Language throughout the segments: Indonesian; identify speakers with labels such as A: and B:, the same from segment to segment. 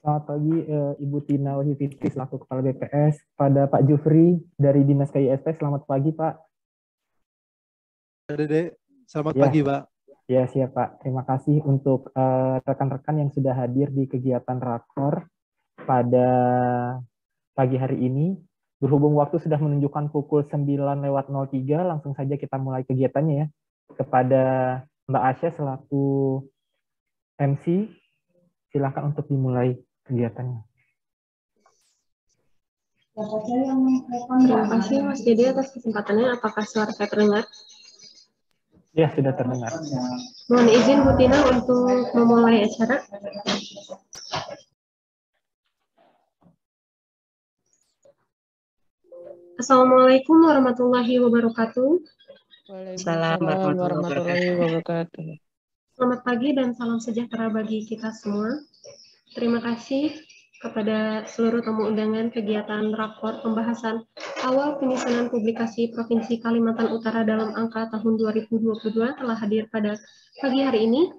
A: Selamat pagi, Ibu Tina Wahyufitri selaku Kepala BPS, pada Pak Jufri dari Dinas KISP. Selamat pagi, Pak.
B: Dede, selamat
A: Ya,
B: pagi, Pak.
A: ya siap, Pak. Terima kasih untuk rekan-rekan yang sudah hadir di kegiatan rakor pada pagi hari ini. Berhubung waktu sudah menunjukkan pukul 9:03, langsung saja kita mulai kegiatannya ya. Kepada Mbak Asya selaku MC, silakan untuk dimulai kegiatannya.
C: Terima kasih Mas Dede atas kesempatannya. Apakah suara saya terdengar?
A: Ya, sudah terdengar.
C: Mohon izin Bu Tina untuk memulai acara. Assalamualaikum warahmatullahi wabarakatuh.
D: Waalaikumsalam warahmatullahi wabarakatuh.
C: Selamat pagi dan salam sejahtera bagi kita semua. Terima kasih kepada seluruh tamu undangan kegiatan rakor pembahasan awal penyusunan publikasi Provinsi Kalimantan Utara dalam angka tahun 2022 telah hadir pada pagi hari ini.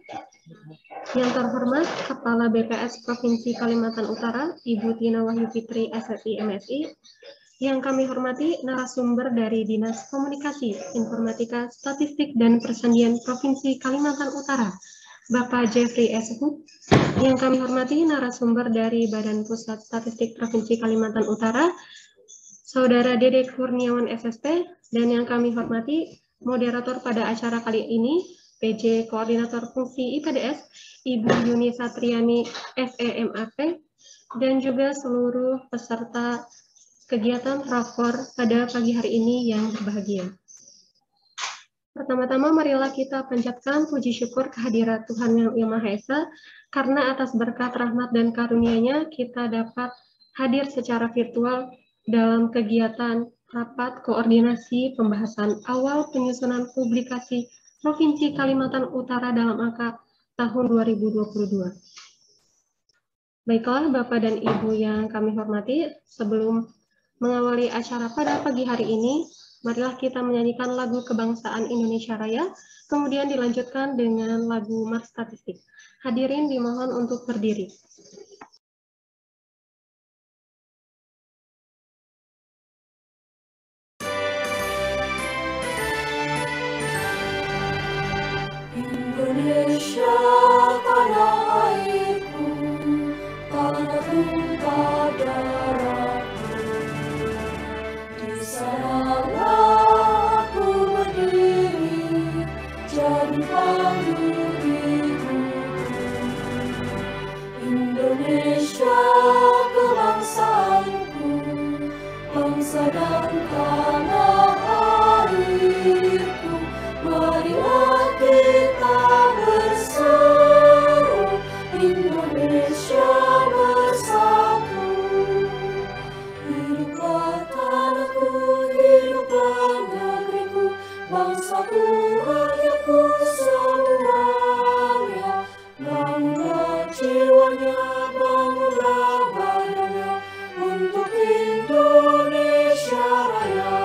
C: Yang terhormat Kepala BPS Provinsi Kalimantan Utara, Ibu Tina Wahyufitri SSI MSI. Yang kami hormati narasumber dari Dinas Komunikasi, Informatika, Statistik, dan Persandian Provinsi Kalimantan Utara, Bapak Jeffrey S. Hood. Yang kami hormati narasumber dari Badan Pusat Statistik Provinsi Kalimantan Utara, Saudara Dede Kurniawan SSP, dan yang kami hormati moderator pada acara kali ini, PJ Koordinator Fungsi IPDS, Ibu Yuni Satriani SEMAP, dan juga seluruh peserta kegiatan rakor pada pagi hari ini yang berbahagia. Pertama-tama marilah kita panjatkan puji syukur kehadirat Tuhan Yang Maha Esa, karena atas berkat rahmat dan karunia-Nya kita dapat hadir secara virtual dalam kegiatan rapat koordinasi pembahasan awal penyusunan publikasi Provinsi Kalimantan Utara dalam angka tahun 2022. Baiklah Bapak dan Ibu yang kami hormati, sebelum mengawali acara pada pagi hari ini, marilah kita menyanyikan lagu Kebangsaan Indonesia Raya, kemudian dilanjutkan dengan lagu Mars Statistik. Hadirin dimohon untuk berdiri.
E: Indonesia tanah airku, tanah tumpah darahku. Di sanalah aku berdiri, jadi pandu hidupku. Indonesia kebangsaanku, bangsa dan tanah airku. Marilah kita berseru, Indonesia bersatu. Hiduplah tanahku, hiduplah negeriku, bangsaku, rakyatku semuanya. Bangunlah jiwanya, bangunlah badannya, untuk Indonesia Raya.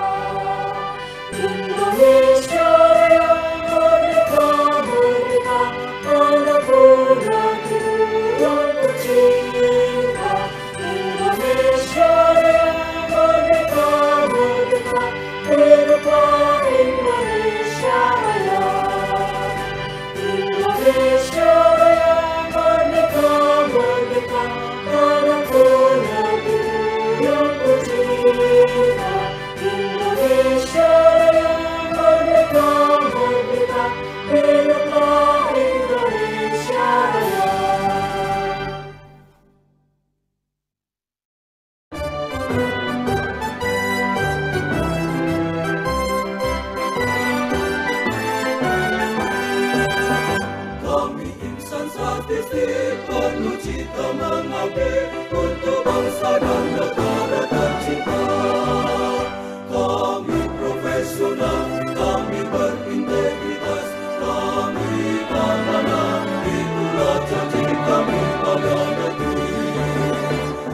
E: Indonesia Raya, merdeka, merdeka, tanahku negeriku yang tercinta. Indonesia Raya, merdeka, merdeka, hiduplah Indonesia Raya. Indonesia Raya, merdeka, merdeka, tanahku negeriku yang tercinta. Indonesia Raya, merdeka, merdeka, hiduplah Indonesia Raya. Kami insan statistik penuh cita mengabdi untuk bangsa dan negara tercinta. Kami profesional, kami berintegritas, kami amanah, itulah janji kami pada negeri.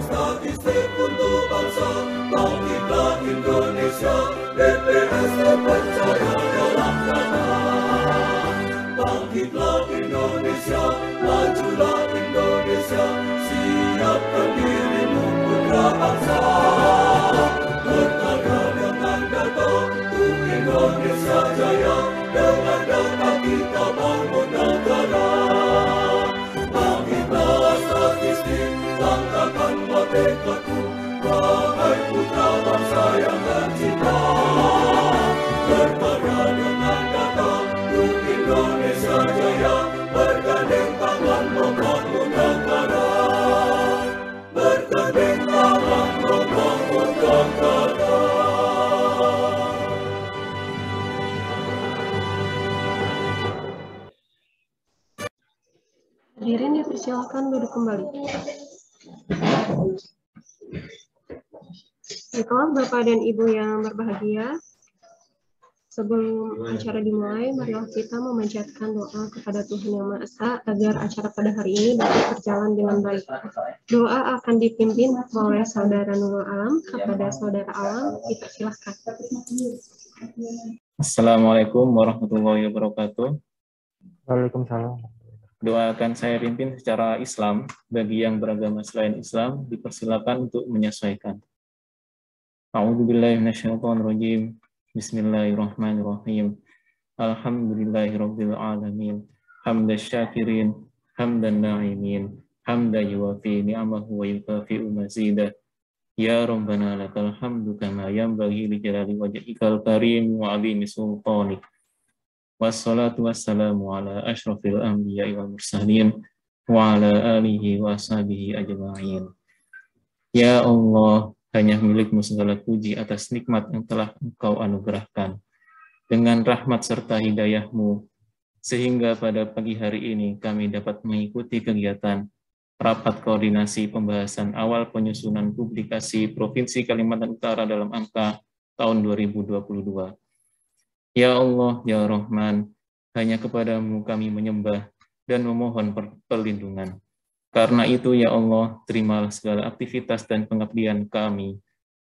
E: Statistik untuk bangsa, bangkitlah Indonesia, BPS terpercaya dalam data. Bangkitlah Indonesia, majulah Indonesia, siap Bangkitkan dirimu putra bangsa, berkarya dengan data untuk Indonesia jaya. Dengan data kita bangun negara. Bangkitlah statistik, langkahkanlah tekadmu, wahai putra bangsa yang tercinta. Berkarya dengan data untuk Indonesia jaya, bergandeng tangan membangun negara. Bergandeng tangan membangun negara.
C: Hadirin dipersilakan duduk kembali. Baiklah, Bapak dan Ibu yang berbahagia, sebelum acara dimulai, marilah kita memanjatkan doa kepada Tuhan Yang Maha Esa agar acara pada hari ini dapat berjalan dengan baik. Doa akan dipimpin oleh Saudara Nurul Alam. Kepada Saudara Alam, dipersilakan.
B: Assalamualaikum warahmatullahi wabarakatuh.
A: Waalaikumsalam.
B: Doa akan saya pimpin secara Islam. Bagi yang beragama selain Islam, dipersilakan untuk menyesuaikan. A'udzubillahi minasyaitonirrajim. Bismillahirrahmanirrahim. Alhamdulillahirabbil alamin. Hamdan syakirin, hamdan na'imin, hamdan yuwafi ni'amahu wa yukafi'u mazidah. Ya Rabbana lakal hamdu kama yanbaghi li jalali wajhikal karim wa 'azimi sultanik. Wassalatu wassalamu ala asyrafil anbiya'i wal mursalin wa ala alihi wa sahbihi ajma'in. Ya Allah, hanya milik-Mu segala puji atas nikmat yang telah Engkau anugerahkan. Dengan rahmat serta hidayah-Mu, sehingga pada pagi hari ini kami dapat mengikuti kegiatan rapat koordinasi pembahasan awal penyusunan publikasi Provinsi Kalimantan Utara dalam angka tahun 2022. Ya Allah, Ya Rahman, hanya kepadamu kami menyembah dan memohon perlindungan. Karena itu, Ya Allah, terimalah segala aktivitas dan pengabdian kami.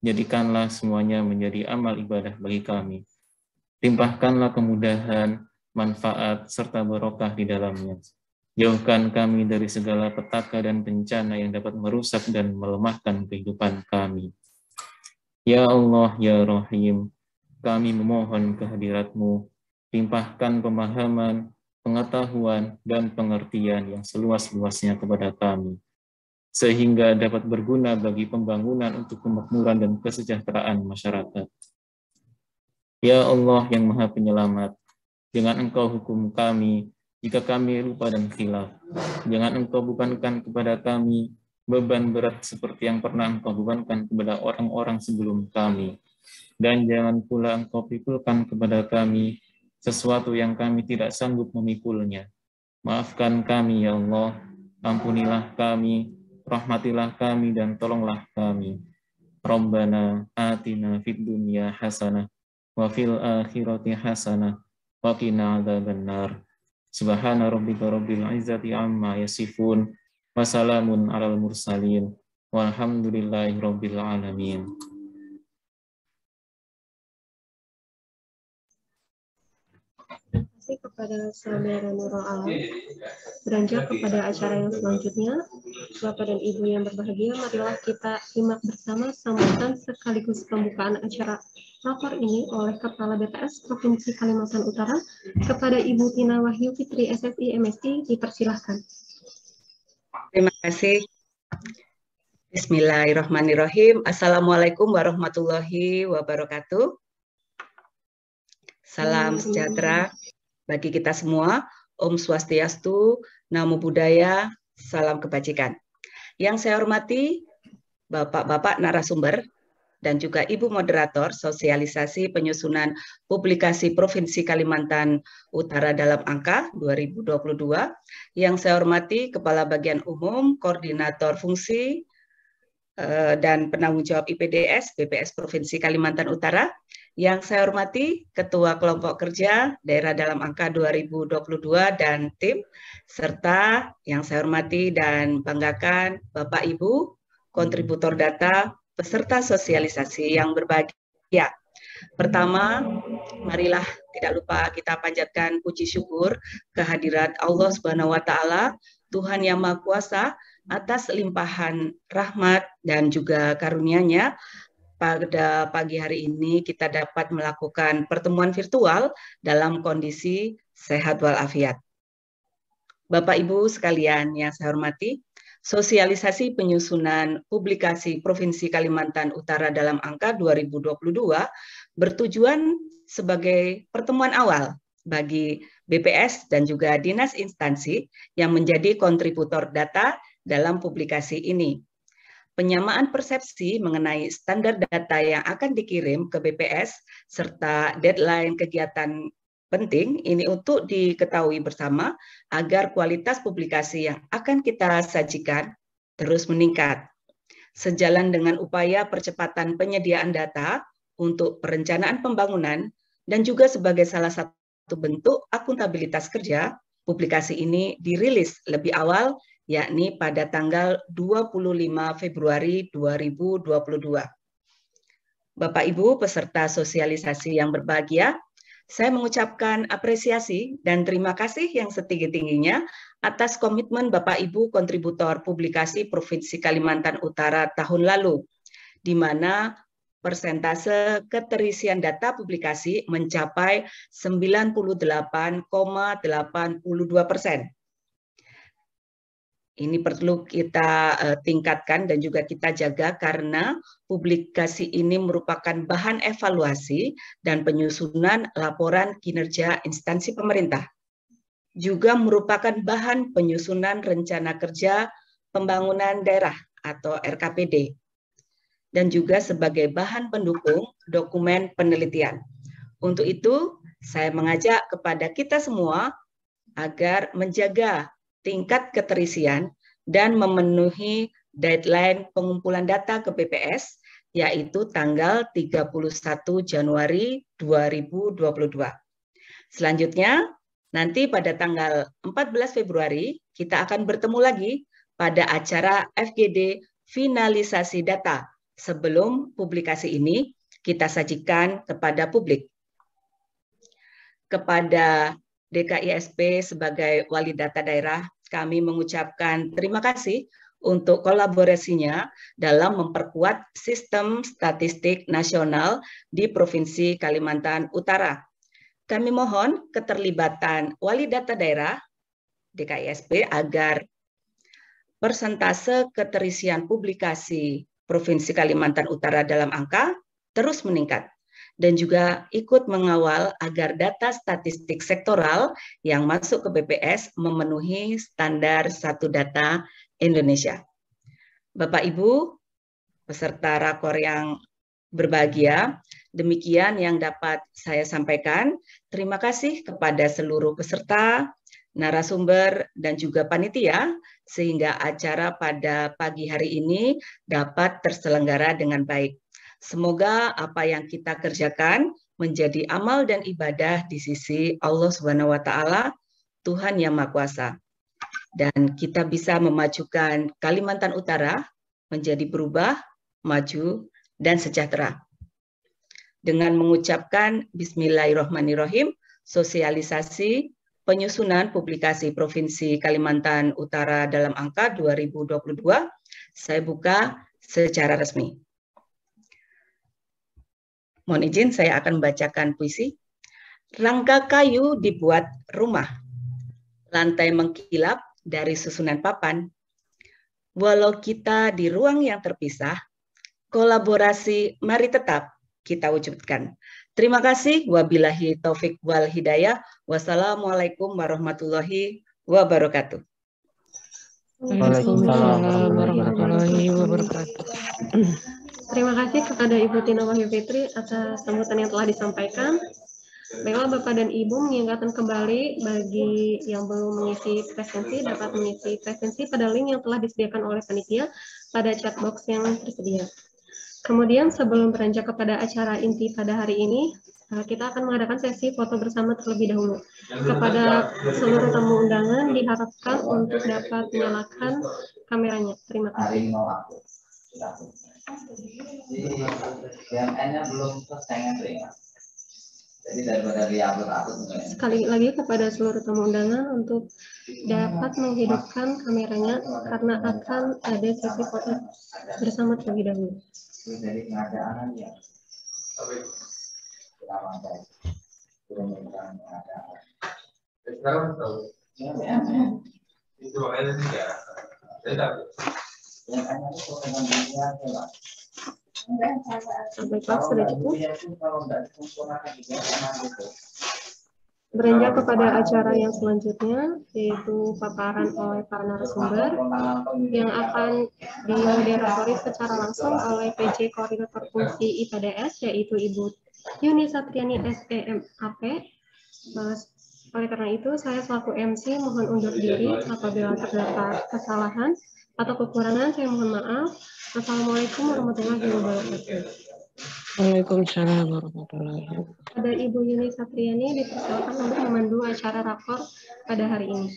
B: Jadikanlah semuanya menjadi amal ibadah bagi kami. Timpahkanlah kemudahan, manfaat, serta barokah di dalamnya. Jauhkan kami dari segala petaka dan bencana yang dapat merusak dan melemahkan kehidupan kami. Ya Allah, Ya Rahim, kami memohon kehadirat-Mu, timpahkan pemahaman, pengetahuan, dan pengertian yang seluas-luasnya kepada kami, sehingga dapat berguna bagi pembangunan untuk kemakmuran dan kesejahteraan masyarakat. Ya Allah yang Maha Penyelamat, jangan Engkau hukum kami jika kami lupa dan khilaf. Jangan Engkau bebankan kepada kami beban berat seperti yang pernah Engkau bebankan kepada orang-orang sebelum kami. Dan jangan pula Engkau pikulkan kepada kami sesuatu yang kami tidak sanggup memikulnya. Maafkan kami, Ya Allah, ampunilah kami, rahmatilah kami, dan tolonglah kami. Rabbana atina fid dunya hasanah, wa fil akhirati hasanah, wa qina adzabannar. Subhana rabbika rabbil izzati amma yasifun, wa salamun alal mursalin, walhamdulillahi rabbil alamin.
C: Terima kasih kepada Saudara Nurul Alam. Beranjak kepada acara yang selanjutnya, Bapak dan Ibu yang berbahagia, marilah kita simak bersama sambutan sekaligus pembukaan acara rapor ini oleh Kepala BPS Provinsi Kalimantan Utara kepada Ibu Tina Wahyu Fitri SSI MSI, dipersilahkan.
F: Terima kasih. Bismillahirrahmanirrahim. Assalamualaikum warahmatullahi wabarakatuh. Salam sejahtera bagi kita semua. Om Swastiastu, Namo Buddhaya, salam kebajikan. Yang saya hormati Bapak-Bapak narasumber dan juga Ibu Moderator Sosialisasi Penyusunan Publikasi Provinsi Kalimantan Utara dalam angka 2022. Yang saya hormati Kepala Bagian Umum, Koordinator Fungsi, dan Penanggung Jawab IPDS BPS Provinsi Kalimantan Utara. Yang saya hormati Ketua Kelompok Kerja Daerah dalam angka 2022 dan tim, serta yang saya hormati dan banggakan Bapak Ibu, kontributor data, peserta sosialisasi yang berbahagia. Pertama, marilah tidak lupa kita panjatkan puji syukur kehadirat Allah Subhanahu wa Ta'ala, Tuhan yang Maha Kuasa, atas limpahan rahmat dan juga karunia-Nya. Pada pagi hari ini kita dapat melakukan pertemuan virtual dalam kondisi sehat walafiat. Bapak Ibu sekalian yang saya hormati, sosialisasi penyusunan publikasi Provinsi Kalimantan Utara dalam angka 2022 bertujuan sebagai pertemuan awal bagi BPS dan juga dinas instansi yang menjadi kontributor data dalam publikasi ini. Penyamaan persepsi mengenai standar data yang akan dikirim ke BPS serta deadline kegiatan penting ini untuk diketahui bersama agar kualitas publikasi yang akan kita sajikan terus meningkat. Sejalan dengan upaya percepatan penyediaan data untuk perencanaan pembangunan dan juga sebagai salah satu bentuk akuntabilitas kerja, publikasi ini dirilis lebih awal yakni pada tanggal 25 Februari 2022. Bapak Ibu peserta sosialisasi yang berbahagia, saya mengucapkan apresiasi dan terima kasih yang setinggi-tingginya atas komitmen Bapak Ibu kontributor publikasi Provinsi Kalimantan Utara tahun lalu, di mana persentase keterisian data publikasi mencapai 98,82%. Ini perlu kita tingkatkan dan juga kita jaga karena publikasi ini merupakan bahan evaluasi dan penyusunan laporan kinerja instansi pemerintah. Juga merupakan bahan penyusunan rencana kerja pembangunan daerah atau RKPD. Dan juga sebagai bahan pendukung dokumen penelitian. Untuk itu, saya mengajak kepada kita semua agar menjaga tingkat keterisian dan memenuhi deadline pengumpulan data ke BPS, yaitu tanggal 31 Januari 2022. Selanjutnya, nanti pada tanggal 14 Februari, kita akan bertemu lagi pada acara FGD finalisasi data sebelum publikasi ini kita sajikan kepada publik. Kepada DKISP sebagai wali data daerah, kami mengucapkan terima kasih untuk kolaborasinya dalam memperkuat sistem statistik nasional di Provinsi Kalimantan Utara. Kami mohon keterlibatan wali data daerah DKISP agar persentase keterisian publikasi Provinsi Kalimantan Utara dalam angka terus meningkat. Dan juga ikut mengawal agar data statistik sektoral yang masuk ke BPS memenuhi standar satu data Indonesia. Bapak Ibu, peserta rakor yang berbahagia, demikian yang dapat saya sampaikan. Terima kasih kepada seluruh peserta, narasumber, dan juga panitia, sehingga acara pada pagi hari ini dapat terselenggara dengan baik. Semoga apa yang kita kerjakan menjadi amal dan ibadah di sisi Allah Subhanahu wa Ta'ala, Tuhan Yang Maha Kuasa. Dan kita bisa memajukan Kalimantan Utara menjadi berubah, maju, dan sejahtera. Dengan mengucapkan Bismillahirrahmanirrahim, sosialisasi penyusunan publikasi Provinsi Kalimantan Utara dalam angka 2022, saya buka secara resmi. Mohon izin, saya akan membacakan puisi. Rangka kayu dibuat rumah, lantai mengkilap dari susunan papan. Walau kita di ruang yang terpisah, kolaborasi mari tetap kita wujudkan. Terima kasih. Wabillahi taufik wal hidayah. Wassalamualaikum warahmatullahi wabarakatuh.
D: Waalaikumsalam warahmatullahi wabarakatuh.
C: Terima kasih kepada Ibu Tina Wahyu Fitri atas sambutan yang telah disampaikan. Baiklah Bapak dan Ibu, mengingatkan kembali bagi yang belum mengisi presensi dapat mengisi presensi pada link yang telah disediakan oleh panitia pada chat box yang tersedia. Kemudian sebelum beranjak kepada acara inti pada hari ini, kita akan mengadakan sesi foto bersama terlebih dahulu. Kepada seluruh tamu undangan diharapkan untuk dapat menyalakan kameranya. Terima kasih.
G: Yang N-nya belum selesai ngerti.
C: sekali lagi kepada seluruh tamu undangan untuk dapat menghidupkan kameranya karena akan ada sesi foto bersama terlebih dahulu. Baiklah, sudah cukup. Beranjak kepada acara yang selanjutnya, yaitu paparan oleh para narasumber yang akan dimoderatori secara langsung oleh PJ Koordinator Fungsi IPDS, yaitu Ibu Yuni Satriani SEMAP. Oleh karena itu, saya selaku MC mohon undur diri apabila terdapat kesalahan atau kekurangan, saya mohon maaf. Assalamualaikum warahmatullahi wabarakatuh.
D: Waalaikumsalam warahmatullahi wabarakatuh.
C: Ada Ibu Yuni Satriani dipersilakan untuk memandu acara rakor pada hari ini.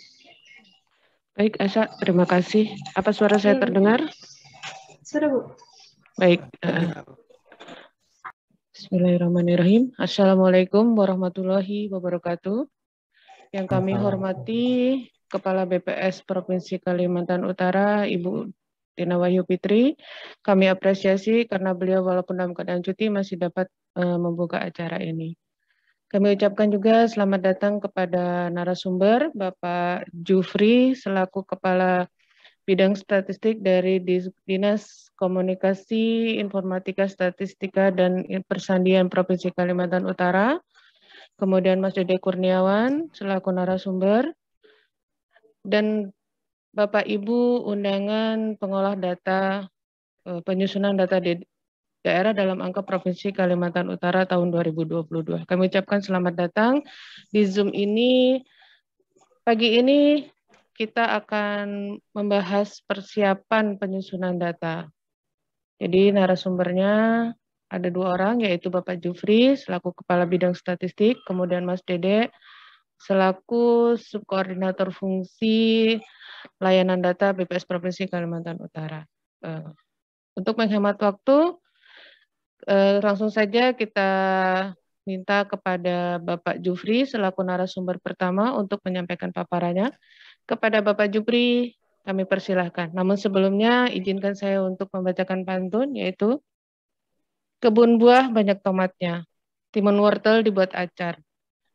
D: Baik, Asa, terima kasih. Apa suara saya terdengar?
C: Sudah, Bu.
D: Baik. Bismillahirrahmanirrahim. Assalamualaikum warahmatullahi wabarakatuh. Yang kami hormati Kepala BPS Provinsi Kalimantan Utara, Ibu Tina Wahyu Fitri. Kami apresiasi karena beliau walaupun dalam keadaan cuti masih dapat membuka acara ini. Kami ucapkan juga selamat datang kepada narasumber Bapak Jufri selaku Kepala Bidang Statistik dari Dinas Komunikasi, Informatika, Statistika, dan Persandian Provinsi Kalimantan Utara. Kemudian Mas Dede Kurniawan selaku narasumber. Dan Bapak Ibu undangan pengolah data, penyusunan data di daerah dalam angka Provinsi Kalimantan Utara tahun 2022. Kami ucapkan selamat datang di Zoom ini. Pagi ini kita akan membahas persiapan penyusunan data. Jadi narasumbernya ada 2 orang, yaitu Bapak Jufri selaku Kepala Bidang Statistik, kemudian Mas Dede selaku Subkoordinator Fungsi Layanan Data BPS Provinsi Kalimantan Utara. Untuk menghemat waktu, langsung saja kita minta kepada Bapak Jufri selaku narasumber pertama untuk menyampaikan paparannya. Kepada Bapak Jufri, kami persilahkan. Namun sebelumnya, izinkan saya untuk membacakan pantun, yaitu kebun buah banyak tomatnya, timun wortel dibuat acar.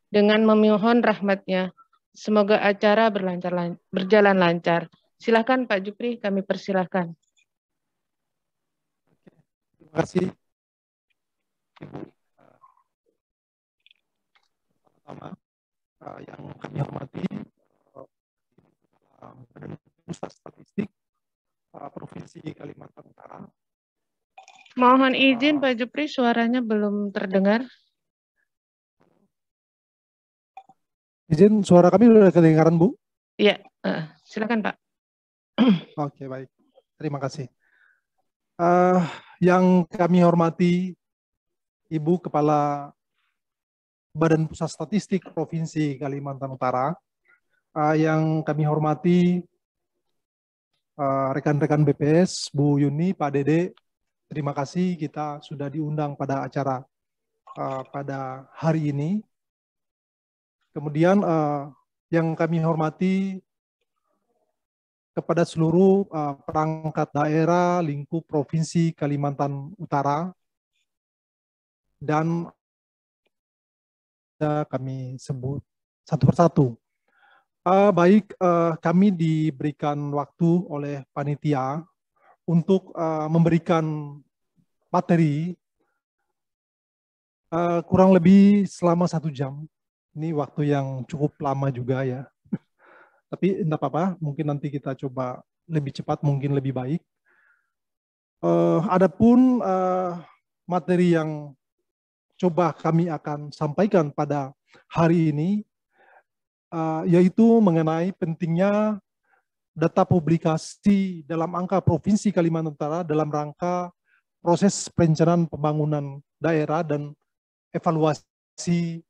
D: Dengan memohon rahmatnya, semoga acara berjalan lancar. Silakan Pak Jufri, kami persilahkan.
G: Terima kasih. Pertama, yang kami hormati Badan Pusat Statistik Provinsi Kalimantan Utara.
D: Mohon izin Pak Jufri, suaranya belum terdengar.
G: Izin, suara kami sudah kedengaran, Bu?
D: Iya, silakan Pak.
G: Oke, baik. Terima kasih. Yang kami hormati Ibu Kepala Badan Pusat Statistik Provinsi Kalimantan Utara, yang kami hormati rekan-rekan BPS, Bu Yuni, Pak Dede, terima kasih kita sudah diundang pada acara pada hari ini. Kemudian yang kami hormati kepada seluruh perangkat daerah lingkup Provinsi Kalimantan Utara, dan kami sebut satu persatu. Baik, kami diberikan waktu oleh panitia untuk memberikan materi kurang lebih selama 1 jam. Ini waktu yang cukup lama juga ya. Tapi tidak apa-apa, mungkin nanti kita coba lebih cepat, mungkin lebih baik. Adapun materi yang coba kami akan sampaikan pada hari ini, yaitu mengenai pentingnya data publikasi dalam angka Provinsi Kalimantan Utara dalam rangka proses perencanaan pembangunan daerah dan evaluasi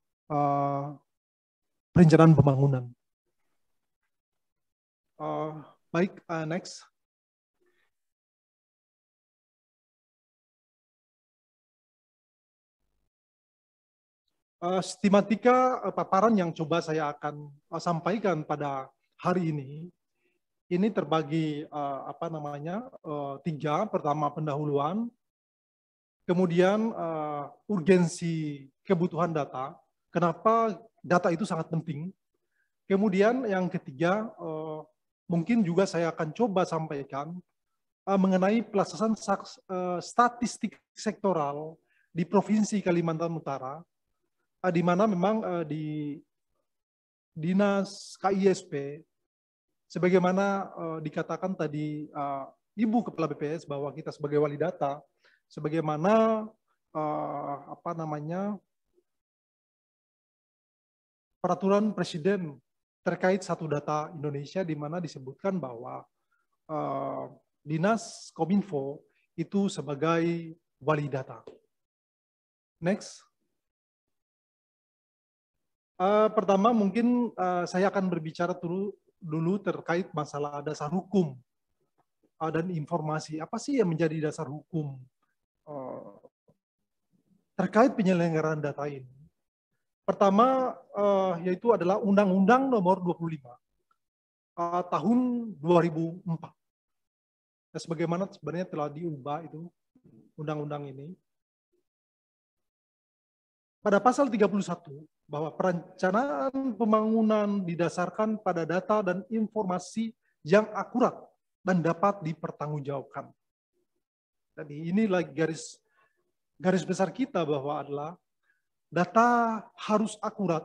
G: perencanaan pembangunan. Baik, next. Sistematika paparan yang coba saya akan sampaikan pada hari ini terbagi tiga. Pertama, pendahuluan, kemudian urgensi kebutuhan data, kenapa data itu sangat penting. Kemudian yang ketiga, mungkin juga saya akan coba sampaikan mengenai pelaksanaan statistik sektoral di Provinsi Kalimantan Utara, di mana memang di Dinas KISP, sebagaimana dikatakan tadi Ibu Kepala BPS bahwa kita sebagai wali data, sebagaimana peraturan Presiden terkait satu data Indonesia, di mana disebutkan bahwa Dinas Kominfo itu sebagai wali data. Next. Pertama mungkin saya akan berbicara dulu terkait masalah dasar hukum dan informasi. Apa sih yang menjadi dasar hukum terkait penyelenggaraan data ini? Pertama yaitu adalah Undang-Undang Nomor 25 tahun 2004. Dan sebagaimana sebenarnya telah diubah itu undang-undang ini. Pada pasal 31, bahwa perencanaan pembangunan didasarkan pada data dan informasi yang akurat dan dapat dipertanggungjawabkan. Jadi inilah garis besar kita bahwa adalah data harus akurat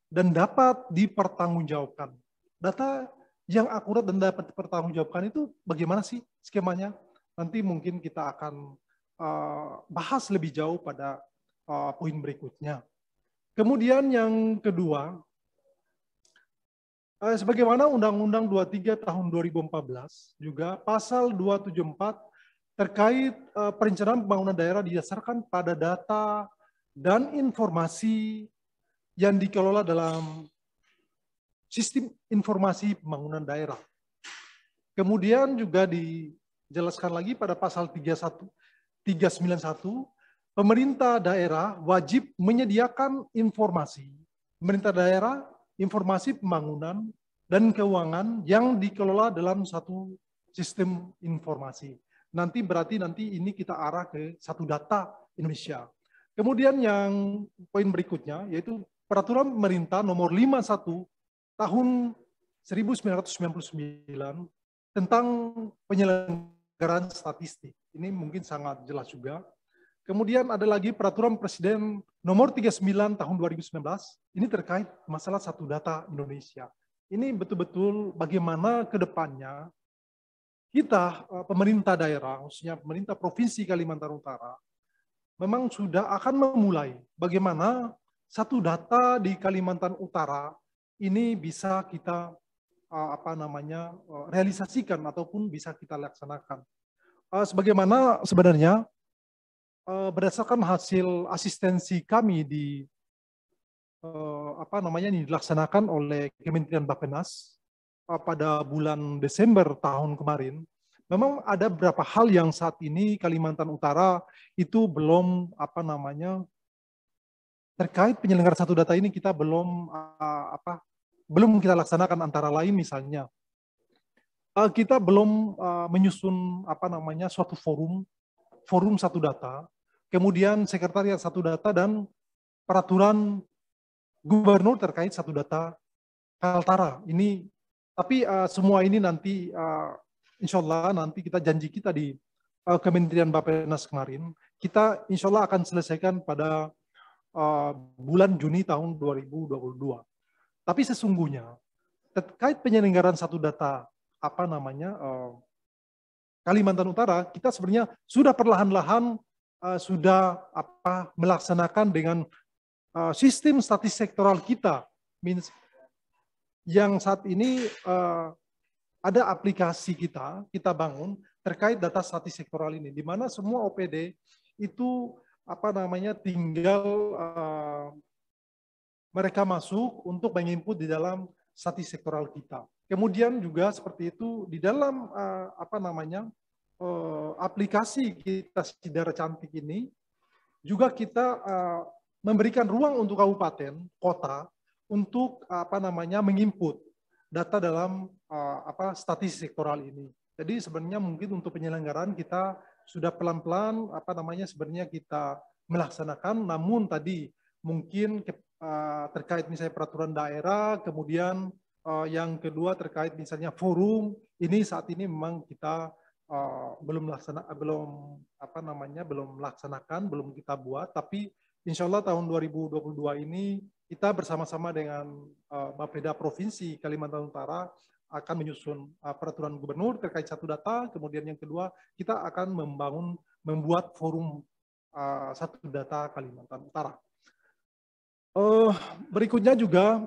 G: dan dapat dipertanggungjawabkan. Data yang akurat dan dapat dipertanggungjawabkan itu bagaimana sih skemanya? Nanti mungkin kita akan bahas lebih jauh pada poin berikutnya. Kemudian yang kedua, sebagaimana Undang-Undang 23 tahun 2014, juga pasal 274 terkait perencanaan pembangunan daerah didasarkan pada data dan informasi yang dikelola dalam sistem informasi pembangunan daerah. Kemudian juga dijelaskan lagi pada pasal 391, pemerintah daerah wajib menyediakan informasi pembangunan dan keuangan yang dikelola dalam satu sistem informasi. Nanti ini kita arah ke satu data Indonesia. Kemudian yang poin berikutnya yaitu Peraturan Pemerintah Nomor 51 tahun 1999 tentang penyelenggaraan statistik. Ini mungkin sangat jelas juga. Kemudian ada lagi Peraturan Presiden Nomor 39 tahun 2019, ini terkait masalah satu data Indonesia. Ini betul-betul bagaimana ke depannya kita, pemerintah daerah, khususnya pemerintah Provinsi Kalimantan Utara, memang sudah akan memulai bagaimana satu data di Kalimantan Utara ini bisa kita realisasikan ataupun bisa kita laksanakan. Sebagaimana sebenarnya berdasarkan hasil asistensi kami dilaksanakan oleh Kementerian Bappenas pada bulan Desember tahun kemarin, memang ada beberapa hal yang saat ini Kalimantan Utara itu belum terkait penyelenggaraan satu data ini kita belum kita laksanakan, antara lain misalnya kita belum menyusun suatu forum satu data, kemudian sekretariat satu data dan peraturan gubernur terkait satu data Kaltara. Ini tapi semua ini nanti insya Allah nanti kita janji kita di Kementerian Bappenas kemarin, kita insya Allah akan selesaikan pada bulan Juni tahun 2022. Tapi sesungguhnya terkait penyelenggaraan satu data Kalimantan Utara, kita sebenarnya sudah perlahan-lahan sudah melaksanakan dengan sistem statistik sektoral kita, yang saat ini ada aplikasi kita bangun terkait data statistik sektoral ini, di mana semua OPD itu tinggal mereka masuk untuk menginput di dalam statistik sektoral kita. Kemudian juga seperti itu di dalam aplikasi kita Sidara Cantik ini juga kita memberikan ruang untuk kabupaten, kota untuk menginput data dalam statistik sektoral ini. Jadi sebenarnya mungkin untuk penyelenggaraan kita sudah pelan-pelan sebenarnya kita melaksanakan, namun tadi mungkin terkait misalnya peraturan daerah, kemudian yang kedua terkait misalnya forum, ini saat ini memang kita belum melaksanakan, belum kita buat, tapi insya Allah tahun 2022 ini kita bersama-sama dengan Bapeda Provinsi Kalimantan Utara akan menyusun peraturan gubernur terkait satu data, kemudian yang kedua kita akan membuat forum satu data Kalimantan Utara. Berikutnya juga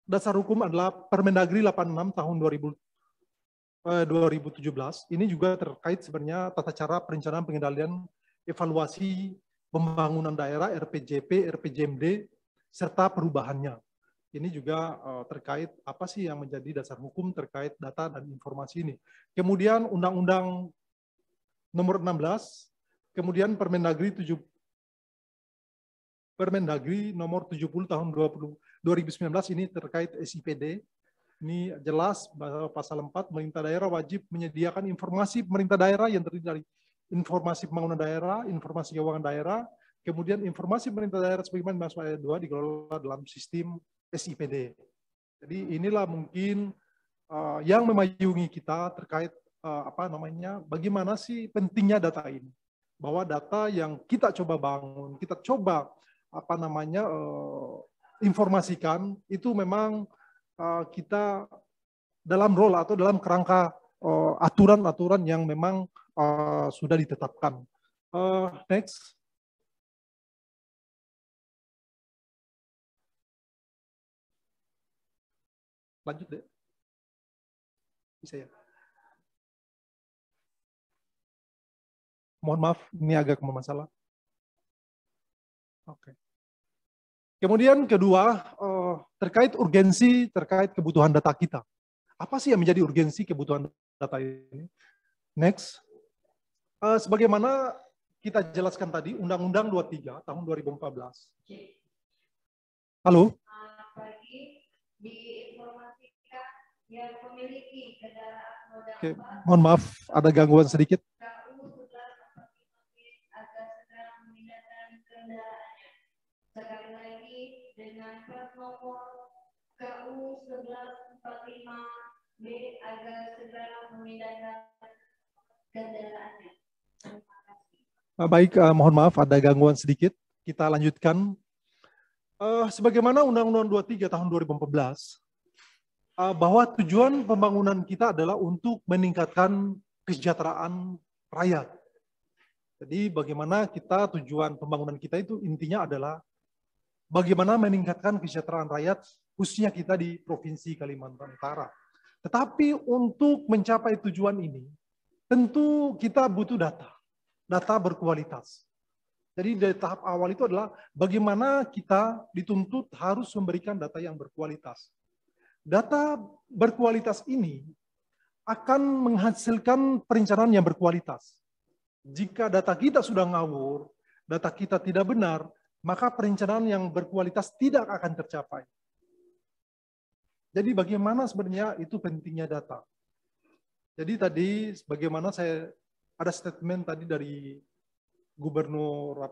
G: dasar hukum adalah Permendagri 86 tahun 2017. Ini juga terkait sebenarnya tata cara perencanaan pengendalian evaluasi pembangunan daerah RPJP, RPJMD serta perubahannya. Ini juga terkait apa sih yang menjadi dasar hukum terkait data dan informasi ini. Kemudian Undang-Undang Nomor 16, kemudian Permendagri Nomor 70 tahun 2019 ini terkait SIPD. Ini jelas bahwa pasal 4 pemerintah daerah wajib menyediakan informasi pemerintah daerah yang terdiri dari informasi pembangunan daerah, informasi keuangan daerah, kemudian informasi pemerintah daerah sebagaimana dimaksud ayat 2 dikelola dalam sistem SIPD. Jadi inilah mungkin yang memayungi kita terkait bagaimana sih pentingnya data ini. Bahwa data yang kita coba bangun, kita coba informasikan itu memang kita dalam role atau dalam kerangka aturan-aturan yang memang sudah ditetapkan. Next. Lanjut deh. Bisa ya? Mohon maaf, ini agak bermasalah. Oke. Kemudian kedua, terkait urgensi, terkait kebutuhan data kita. Apa sih yang menjadi urgensi kebutuhan data ini? Next. Sebagaimana kita jelaskan tadi, Undang-Undang 23 tahun 2014. Halo? Diinformasikan yang memiliki kendaraan roda 4. Mohon maaf, ada gangguan sedikit. Agar segera memindahkan kendaraannya. Sekali lagi dengan plat nomor KU 1145B agar segera memindahkan kendaraannya. Terima kasih. Baik, mohon maaf ada gangguan sedikit. Kita lanjutkan. Sebagaimana Undang-Undang 23 tahun 2014, bahwa tujuan pembangunan kita adalah untuk meningkatkan kesejahteraan rakyat. Jadi bagaimana kita tujuan pembangunan kita itu intinya adalah bagaimana meningkatkan kesejahteraan rakyat, khususnya kita di Provinsi Kalimantan Utara. Tetapi untuk mencapai tujuan ini, tentu kita butuh data berkualitas. Jadi dari tahap awal itu adalah bagaimana kita dituntut harus memberikan data yang berkualitas. Data berkualitas ini akan menghasilkan perencanaan yang berkualitas. Jika data kita sudah ngawur, data kita tidak benar, maka perencanaan yang berkualitas tidak akan tercapai. Jadi bagaimana sebenarnya itu pentingnya data. Jadi tadi bagaimana saya ada statement tadi dari Gubernur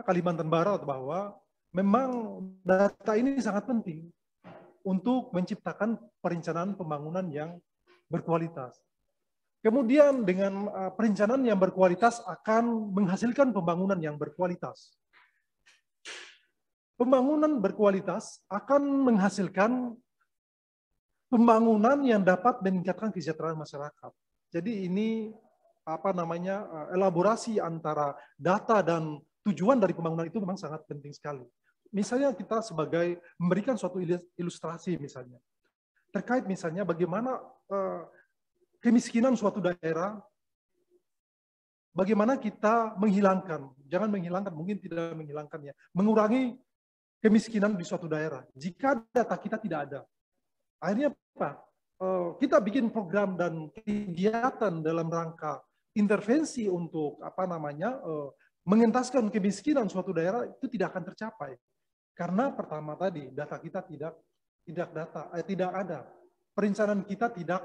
G: Kalimantan Barat bahwa memang data ini sangat penting untuk menciptakan perencanaan pembangunan yang berkualitas. Kemudian dengan perencanaan yang berkualitas akan menghasilkan pembangunan yang berkualitas. Pembangunan berkualitas akan menghasilkan pembangunan yang dapat meningkatkan kesejahteraan masyarakat. Jadi ini elaborasi antara data dan tujuan dari pembangunan itu memang sangat penting sekali. Misalnya kita sebagai memberikan suatu ilustrasi misalnya terkait misalnya bagaimana kemiskinan suatu daerah, bagaimana kita menghilangkan, jangan menghilangkan, mungkin tidak menghilangkannya, mengurangi kemiskinan di suatu daerah. Jika data kita tidak ada, akhirnya apa? Kita bikin program dan kegiatan dalam rangka intervensi untuk mengentaskan kemiskinan suatu daerah itu tidak akan tercapai. Karena pertama tadi data kita tidak ada. Perencanaan kita tidak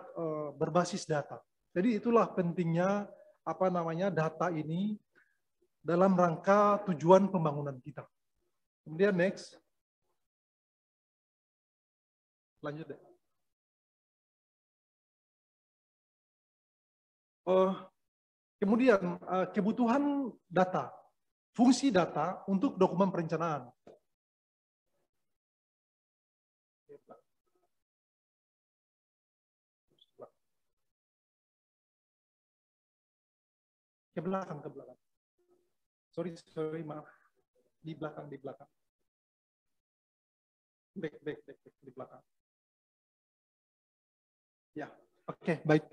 G: berbasis data. Jadi itulah pentingnya data ini dalam rangka tujuan pembangunan kita. Kemudian next. Lanjut deh. Kemudian kebutuhan data, fungsi data untuk dokumen perencanaan. Ke belakang. Sorry, maaf. Di belakang. Back, di belakang. Ya, oke, baik.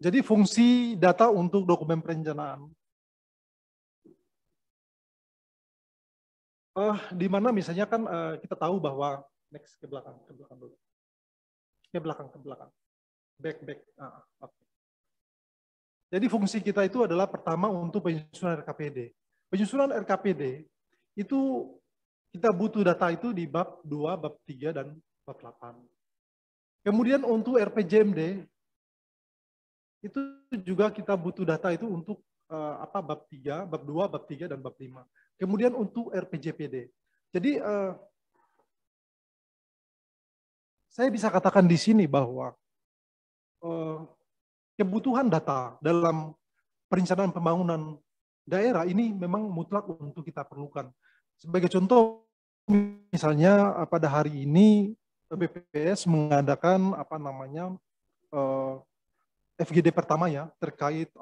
G: Jadi fungsi data untuk dokumen perencanaan. Di mana misalnya kan kita tahu bahwa next ke belakang dulu. Ke belakang. Back. Okay. Jadi fungsi kita itu adalah pertama untuk penyusunan RKPD. Penyusunan RKPD itu kita butuh data itu di bab 2, bab 3, dan bab 8. Kemudian untuk RPJMD, itu juga kita butuh data itu untuk bab 3, bab 2, bab 3, dan bab 5. Kemudian untuk RPJPD. Jadi saya bisa katakan di sini bahwa kebutuhan data dalam perencanaan pembangunan daerah ini memang mutlak untuk kita perlukan. Sebagai contoh, misalnya pada hari ini BPS mengadakan FGD pertama ya terkait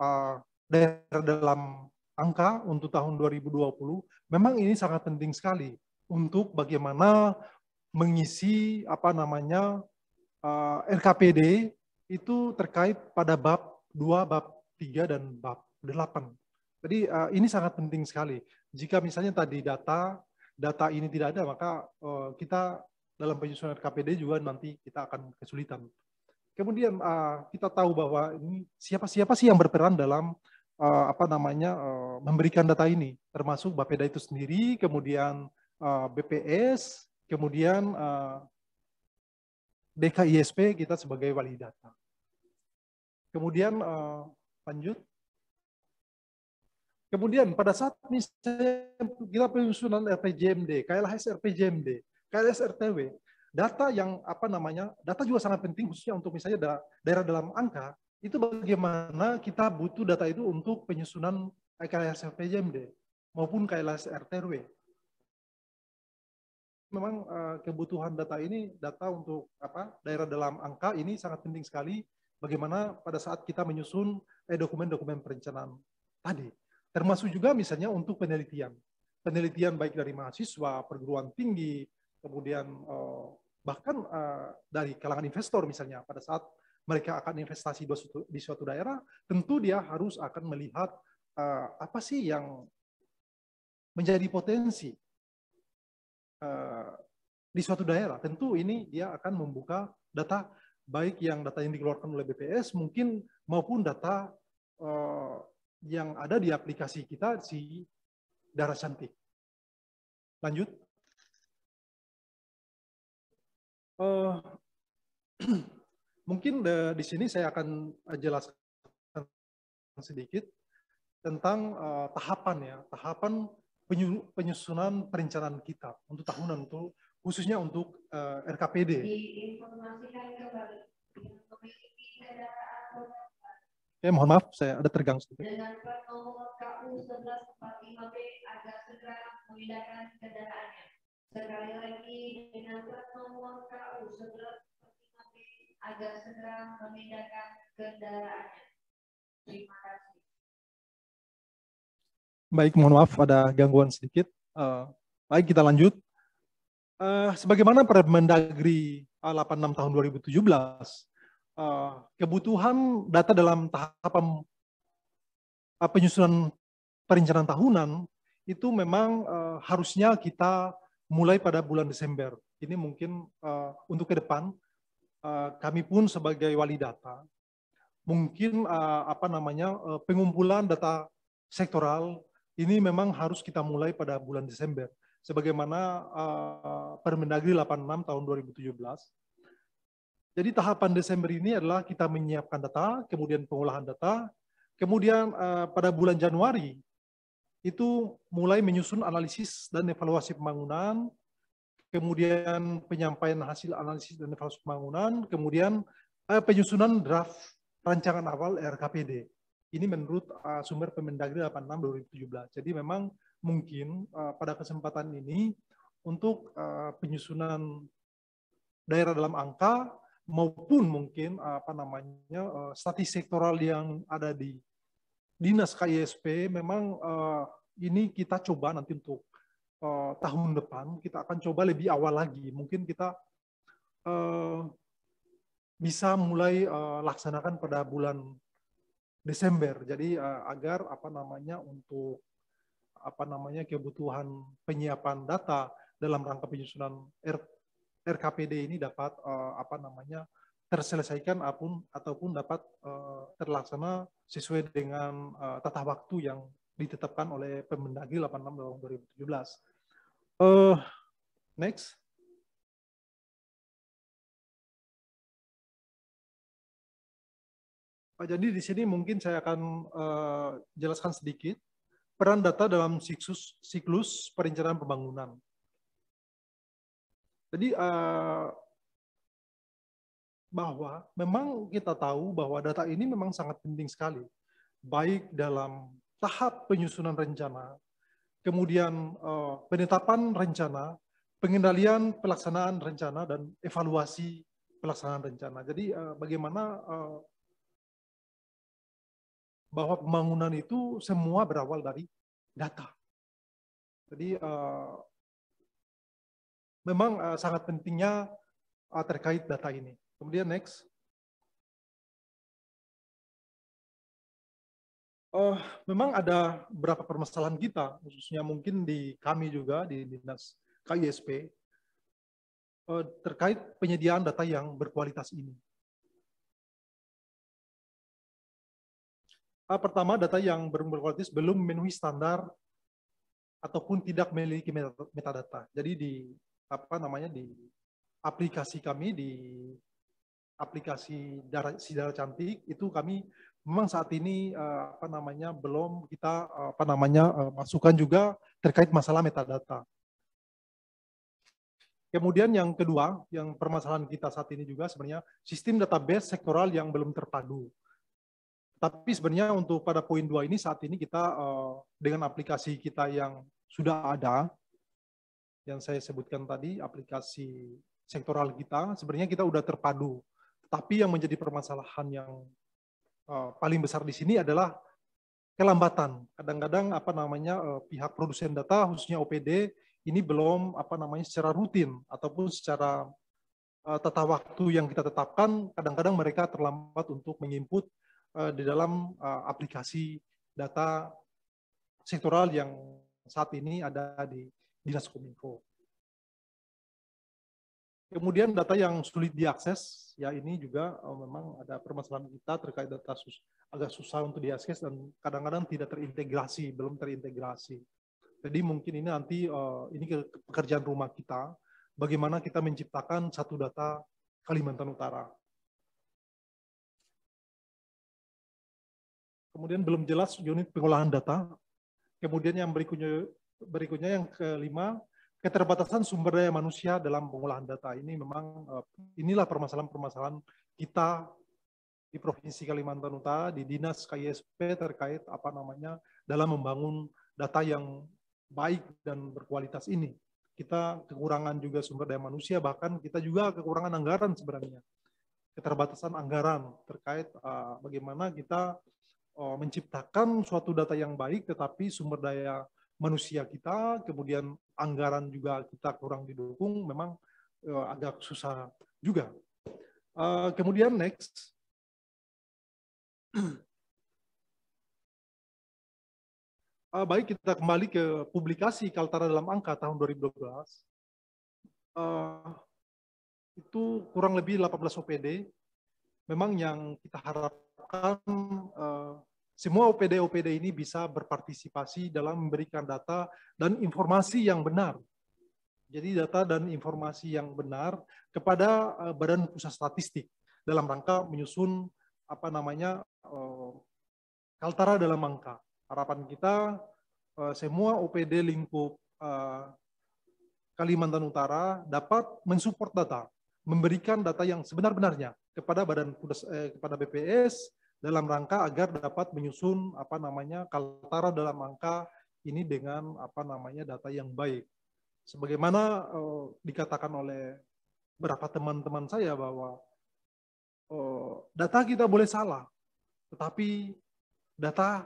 G: daerah dalam angka untuk tahun 2020. Memang ini sangat penting sekali untuk bagaimana mengisi RKPD itu terkait pada bab 2, bab 3, dan bab 8. Jadi ini sangat penting sekali. Jika misalnya tadi data ini tidak ada, maka kita dalam penyusunan RKPD juga nanti kita akan kesulitan. Kemudian kita tahu bahwa ini siapa sih yang berperan dalam memberikan data ini, termasuk Bapeda itu sendiri, kemudian BPS, kemudian DKISP kita sebagai wali data. Kemudian lanjut. Kemudian pada saat misalnya kita penyusunan RPJMD, KLHS RPJMD, KLS RTW, data yang data juga sangat penting khususnya untuk misalnya daerah dalam angka, itu bagaimana kita butuh data itu untuk penyusunan KLHS RPJMD maupun KLHS RTW. Memang kebutuhan data ini, data untuk daerah dalam angka ini sangat penting sekali bagaimana pada saat kita menyusun dokumen-dokumen perencanaan tadi. Termasuk juga misalnya untuk penelitian baik dari mahasiswa, perguruan tinggi, kemudian bahkan dari kalangan investor misalnya pada saat mereka akan investasi di suatu daerah, tentu dia harus akan melihat apa sih yang menjadi potensi di suatu daerah. Tentu ini dia akan membuka data, baik yang data yang dikeluarkan oleh BPS mungkin maupun data yang ada di aplikasi kita si Daerah Cantik. Lanjut. Mungkin di sini saya akan jelaskan sedikit tentang tahapan penyusunan perencanaan kita untuk tahunan, untuk khususnya untuk RKPD. Oke, mohon maaf, saya ada terganggu sedikit.
H: Dengan plat nomor KU 1145B agar segera memindahkan kendaraannya. Sekali lagi dengan plat nomor KU 1145B agar segera memindahkan kendaraannya. Terima kasih.
G: Baik, mohon maaf ada gangguan sedikit. Baik, kita lanjut. Sebagaimana Permendagri 86 tahun 2017, kebutuhan data dalam tahapan penyusunan perencanaan tahunan itu memang harusnya kita mulai pada bulan Desember. Ini mungkin untuk ke depan kami pun sebagai wali data mungkin pengumpulan data sektoral ini memang harus kita mulai pada bulan Desember, sebagaimana Permendagri 86 tahun 2017. Jadi tahapan Desember ini adalah kita menyiapkan data, kemudian pengolahan data, kemudian pada bulan Januari itu mulai menyusun analisis dan evaluasi pembangunan, kemudian penyampaian hasil analisis dan evaluasi pembangunan, kemudian penyusunan draft rancangan awal RKPD. Ini menurut sumber Permendagri 86 2017. Jadi memang mungkin pada kesempatan ini untuk penyusunan daerah dalam angka maupun mungkin statistik sektoral yang ada di Dinas KISP, memang ini kita coba nanti untuk tahun depan kita akan coba lebih awal lagi. Mungkin kita bisa mulai laksanakan pada bulan Desember. Jadi agar untuk kebutuhan penyiapan data dalam rangka penyusunan RKPD ini dapat terselesaikan ataupun dapat terlaksana sesuai dengan tata waktu yang ditetapkan oleh Permendagri 86 tahun 2017. Next. Jadi di sini mungkin saya akan jelaskan sedikit peran data dalam siklus perencanaan pembangunan. Jadi bahwa memang kita tahu bahwa data ini memang sangat penting sekali, baik dalam tahap penyusunan rencana, kemudian penetapan rencana, pengendalian pelaksanaan rencana, dan evaluasi pelaksanaan rencana. Jadi bagaimana bahwa pembangunan itu semua berawal dari data. Jadi memang sangat pentingnya terkait data ini. Kemudian next. Memang ada beberapa permasalahan kita, khususnya mungkin di kami juga, di Dinas KISP, terkait penyediaan data yang berkualitas ini. Pertama, data yang berkualitas belum memenuhi standar ataupun tidak memiliki metadata. Jadi di di aplikasi kami, di aplikasi Sidara Cantik itu kami memang saat ini belum kita masukkan juga terkait masalah metadata. Kemudian yang kedua, yang permasalahan kita saat ini juga sebenarnya sistem database sektoral yang belum terpadu. Tapi sebenarnya untuk pada poin 2 ini saat ini kita dengan aplikasi kita yang sudah ada, yang saya sebutkan tadi, aplikasi sektoral kita, sebenarnya kita udah terpadu. Tapi yang menjadi permasalahan yang paling besar di sini adalah kelambatan. Kadang-kadang pihak produsen data, khususnya OPD, ini belum secara rutin ataupun secara tata waktu yang kita tetapkan, kadang-kadang mereka terlambat untuk menginput di dalam aplikasi data sektoral yang saat ini ada di Dinas Kominfo. Kemudian data yang sulit diakses, ya ini juga memang ada permasalahan kita terkait data agak susah untuk diakses dan kadang-kadang tidak terintegrasi, belum terintegrasi. Jadi mungkin ini nanti ini pekerjaan rumah kita, bagaimana kita menciptakan satu data Kalimantan Utara. Kemudian belum jelas unit pengolahan data. Kemudian yang berikutnya yang kelima, keterbatasan sumber daya manusia dalam pengolahan data. Ini memang inilah permasalahan-permasalahan kita di Provinsi Kalimantan Utara, di Dinas KISP terkait dalam membangun data yang baik dan berkualitas ini. Kita kekurangan juga sumber daya manusia, bahkan kita juga kekurangan anggaran sebenarnya. Keterbatasan anggaran terkait bagaimana kita menciptakan suatu data yang baik, tetapi sumber daya manusia kita, kemudian anggaran juga kita kurang didukung, memang agak susah juga. Kemudian next. Baik, kita kembali ke publikasi Kaltara dalam Angka tahun 2012. Itu kurang lebih 18 OPD memang yang kita harapkan semua OPD-OPD ini bisa berpartisipasi dalam memberikan data dan informasi yang benar. Jadi data dan informasi yang benar kepada Badan Pusat Statistik dalam rangka menyusun Kaltara dalam angka. Harapan kita semua OPD lingkup Kalimantan Utara dapat mensupport data, memberikan data yang sebenar-benarnya kepada kepada BPS dalam rangka agar dapat menyusun Kaltara dalam angka ini dengan data yang baik. Sebagaimana dikatakan oleh beberapa teman-teman saya bahwa data kita boleh salah, tetapi data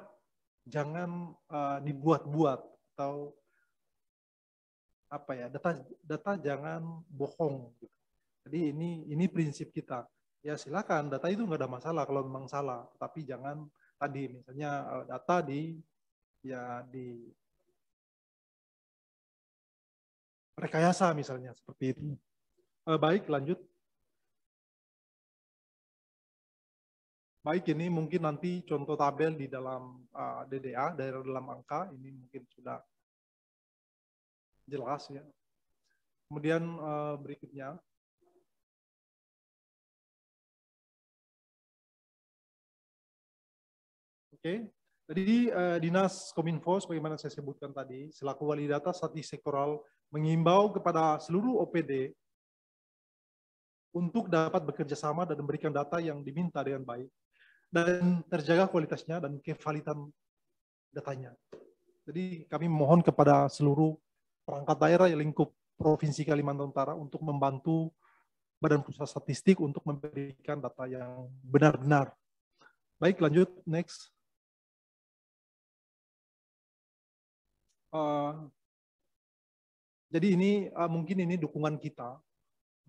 G: jangan dibuat-buat atau data jangan bohong. Jadi ini prinsip kita. Ya silakan, data itu nggak ada masalah kalau memang salah, tapi jangan tadi misalnya data di rekayasa misalnya seperti itu. Baik, lanjut. Baik, ini mungkin nanti contoh tabel di dalam DDA, daerah dalam angka, ini mungkin sudah jelas ya. Kemudian berikutnya. Oke, jadi Dinas Kominfo, sebagaimana saya sebutkan tadi, selaku wali data statistik sektoral mengimbau kepada seluruh OPD untuk dapat bekerja sama dan memberikan data yang diminta dengan baik dan terjaga kualitasnya dan kevalitan datanya. Jadi kami mohon kepada seluruh perangkat daerah yang lingkup Provinsi Kalimantan Utara untuk membantu Badan Pusat Statistik untuk memberikan data yang benar-benar. Baik, lanjut, next. Jadi ini mungkin ini dukungan kita,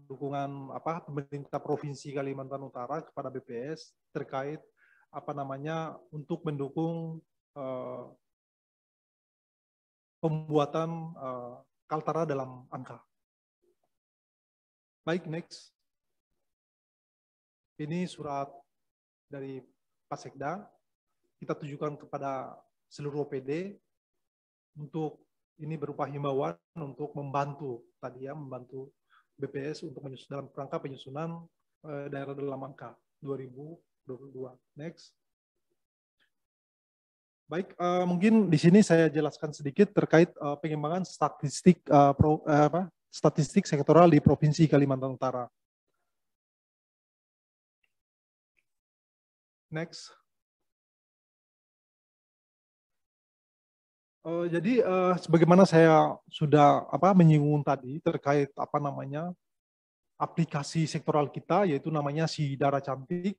G: dukungan pemerintah Provinsi Kalimantan Utara kepada BPS terkait untuk mendukung pembuatan Kaltara dalam angka. Baik, next. Ini surat dari Pak Sekda, kita tujukan kepada seluruh OPD untuk ini berupa himbauan untuk membantu membantu BPS untuk dalam rangka penyusunan daerah dalam angka 2022. Next. Baik, mungkin di sini saya jelaskan sedikit terkait pengembangan statistik sektoral di Provinsi Kalimantan Utara. Next. Jadi sebagaimana saya sudah menyinggung tadi terkait aplikasi sektoral kita, yaitu namanya Sidara Cantik.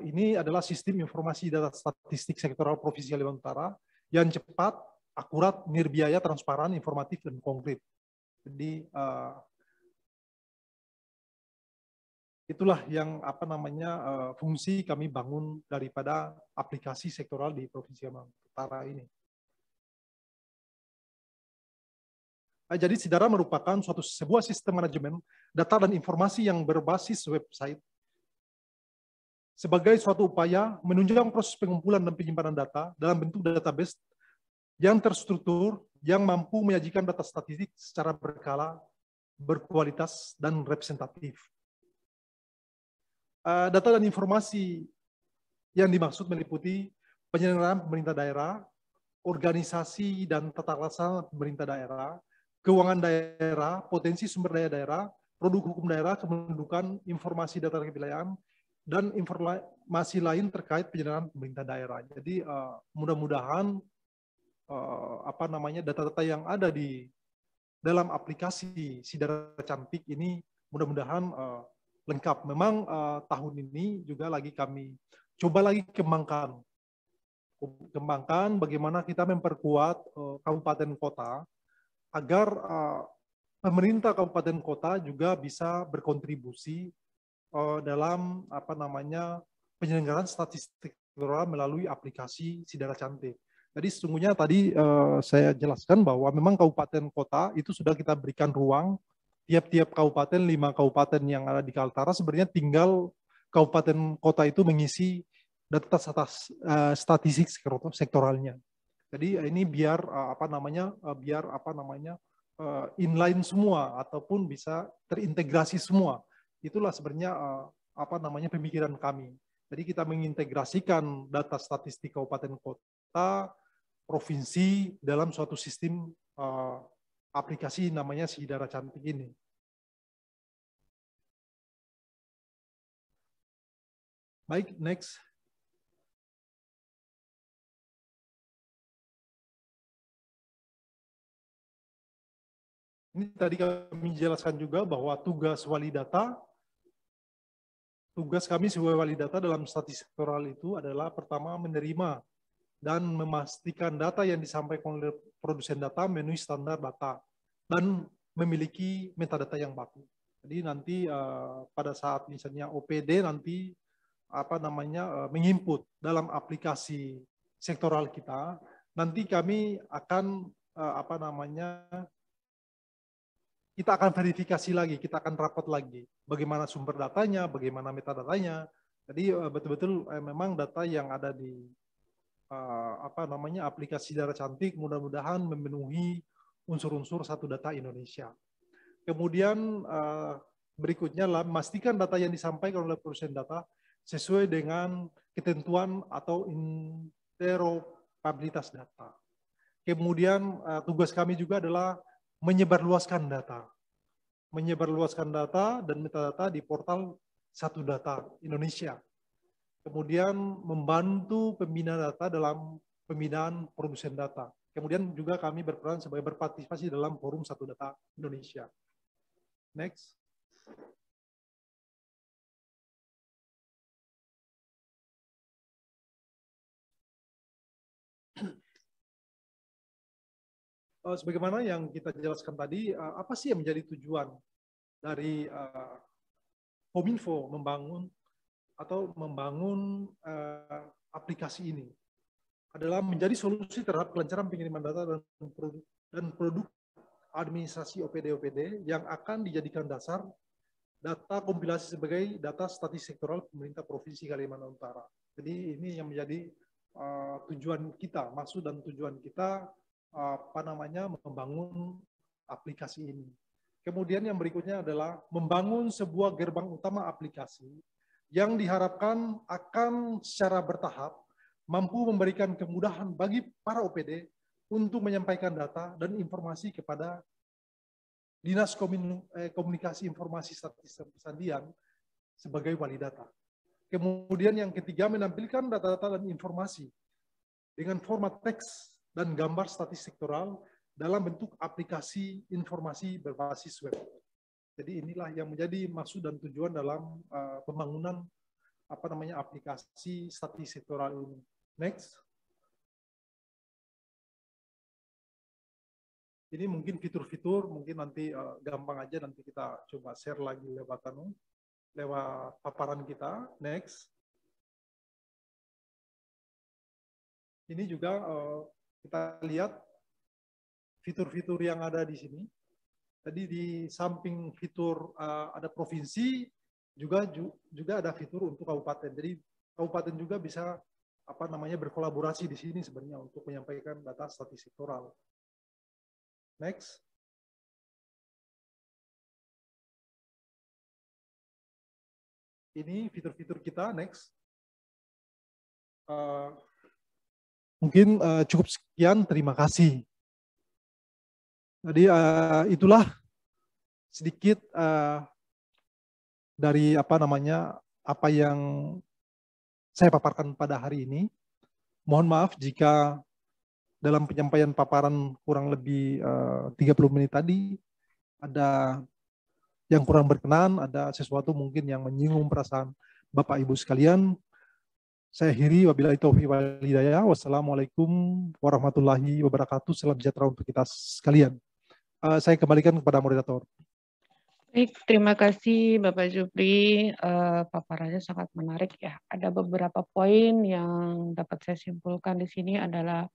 G: Ini adalah sistem informasi data statistik sektoral Provinsi Kalimantan Utara yang cepat, akurat, nirbiaya, transparan, informatif, dan konkret. Jadi itulah yang fungsi kami bangun daripada aplikasi sektoral di Provinsi Kalimantan Utara ini. Jadi Sidara merupakan sebuah sistem manajemen data dan informasi yang berbasis website sebagai suatu upaya menunjang proses pengumpulan dan penyimpanan data dalam bentuk database yang terstruktur, yang mampu menyajikan data statistik secara berkala, berkualitas, dan representatif. Data dan informasi yang dimaksud meliputi penyelenggaraan pemerintah daerah, organisasi dan tata laksana pemerintah daerah, keuangan daerah, potensi sumber daya daerah, produk hukum daerah, kependudukan, informasi data kewilayahan, dan informasi lain terkait penyelenggaraan pemerintah daerah. Jadi mudah-mudahan data-data yang ada di dalam aplikasi Sidara Cantik ini mudah-mudahan lengkap. Memang tahun ini juga kami coba kembangkan bagaimana kita memperkuat kabupaten kota agar pemerintah kabupaten kota juga bisa berkontribusi dalam penyelenggaraan statistik melalui aplikasi Sidara Cantik. Jadi sesungguhnya tadi saya jelaskan bahwa memang kabupaten kota itu sudah kita berikan ruang, tiap-tiap kabupaten, 5 kabupaten yang ada di Kaltara sebenarnya tinggal kabupaten kota itu mengisi data statistik sektoralnya. Jadi ini biar inline semua ataupun bisa terintegrasi semua. Itulah sebenarnya pemikiran kami. Jadi kita mengintegrasikan data statistik kabupaten kota, provinsi dalam suatu sistem aplikasi namanya Sidara Cantik ini. Baik, next. Ini tadi kami jelaskan juga bahwa tugas wali data, tugas kami sebagai wali data dalam statistik sektoral itu adalah pertama menerima dan memastikan data yang disampaikan oleh produsen data memenuhi standar data dan memiliki metadata yang baku. Jadi nanti pada saat misalnya OPD nanti menginput dalam aplikasi sektoral kita, nanti kami akan kita akan verifikasi lagi, kita akan rapat lagi bagaimana sumber datanya, bagaimana metadatanya. Jadi betul-betul memang data yang ada di aplikasi Sidara Cantik mudah-mudahan memenuhi unsur-unsur satu data Indonesia. Kemudian berikutnya lah memastikan data yang disampaikan oleh produsen data sesuai dengan ketentuan atau interoperabilitas data. Kemudian tugas kami juga adalah menyebarluaskan data dan metadata di portal Satu Data Indonesia. Kemudian membantu pembina data dalam pembinaan produsen data. Kemudian juga kami berperan sebagai berpartisipasi dalam forum Satu Data Indonesia. Next. Sebagaimana yang kita jelaskan tadi, apa sih yang menjadi tujuan dari Kominfo membangun aplikasi ini? Adalah menjadi solusi terhadap kelancaran pengiriman data dan produk administrasi OPD yang akan dijadikan dasar data kompilasi sebagai data statistik sektoral pemerintah Provinsi Kalimantan Utara. Jadi ini yang menjadi tujuan kita, maksud dan tujuan kita membangun aplikasi ini. Kemudian yang berikutnya adalah membangun sebuah gerbang utama aplikasi yang diharapkan akan secara bertahap mampu memberikan kemudahan bagi para OPD untuk menyampaikan data dan informasi kepada Dinas Komunikasi Informasi Statistik Pesandian sebagai wali data. Kemudian yang ketiga menampilkan data-data dan informasi dengan format teks dan gambar statistik sektoral dalam bentuk aplikasi informasi berbasis web. Jadi inilah yang menjadi maksud dan tujuan dalam pembangunan aplikasi statistik sektoral ini. Next. Ini mungkin fitur-fitur, mungkin nanti gampang aja nanti kita coba share lagi lewat paparan kita. Next. Ini juga kita lihat fitur-fitur yang ada di sini. Tadi di samping fitur ada provinsi, juga ada fitur untuk kabupaten. Jadi kabupaten juga bisa berkolaborasi di sini sebenarnya untuk menyampaikan data statistik sektoral. Next. Ini fitur-fitur kita. Next. Mungkin cukup sekian, terima kasih. Jadi itulah sedikit dari apa yang saya paparkan pada hari ini. Mohon maaf jika dalam penyampaian paparan kurang lebih 30 menit tadi ada yang kurang berkenan, ada sesuatu mungkin yang menyinggung perasaan Bapak Ibu sekalian. Saya akhiri, wabillahi taufiq wal hidayah. Wassalamualaikum warahmatullahi wabarakatuh. Salam sejahtera untuk kita sekalian. Saya kembalikan kepada moderator.
D: Baik, terima kasih Bapak Jupri. Paparannya sangat menarik ya. Ada beberapa poin yang dapat saya simpulkan di sini adalah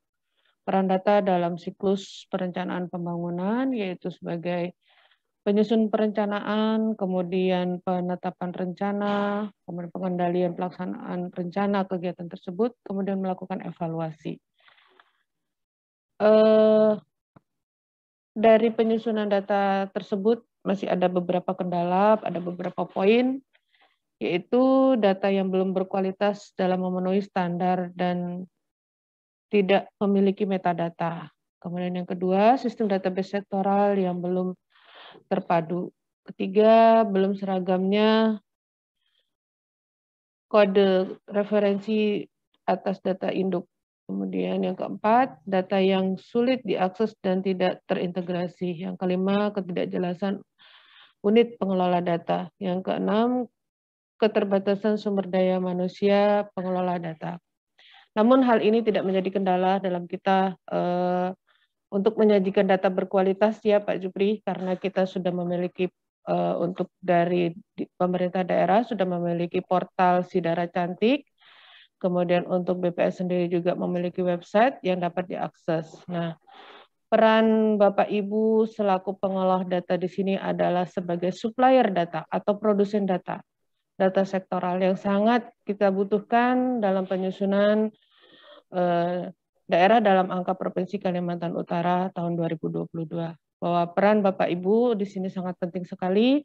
D: peran data dalam siklus perencanaan pembangunan, yaitu sebagai penyusun perencanaan, kemudian penetapan rencana, kemudian pengendalian pelaksanaan rencana kegiatan tersebut, kemudian melakukan evaluasi. Dari penyusunan data tersebut masih ada beberapa kendala, ada beberapa poin, yaitu data yang belum berkualitas dalam memenuhi standar dan tidak memiliki metadata. Kemudian yang kedua, sistem database sektoral yang belum terpadu. Ketiga, belum seragamnya kode referensi atas data induk. Kemudian yang keempat, data yang sulit diakses dan tidak terintegrasi. Yang kelima, ketidakjelasan unit pengelola data. Yang keenam, keterbatasan sumber daya manusia pengelola data. Namun hal ini tidak menjadi kendala dalam kita untuk menyajikan data berkualitas ya Pak Jupri, karena kita sudah memiliki untuk dari pemerintah daerah sudah memiliki portal Sidara Cantik, kemudian untuk BPS sendiri juga memiliki website yang dapat diakses. Nah, peran Bapak Ibu selaku pengolah data di sini adalah sebagai supplier data atau produsen data sektoral yang sangat kita butuhkan dalam penyusunan daerah dalam angka Provinsi Kalimantan Utara tahun 2022. Bahwa peran Bapak Ibu di sini sangat penting sekali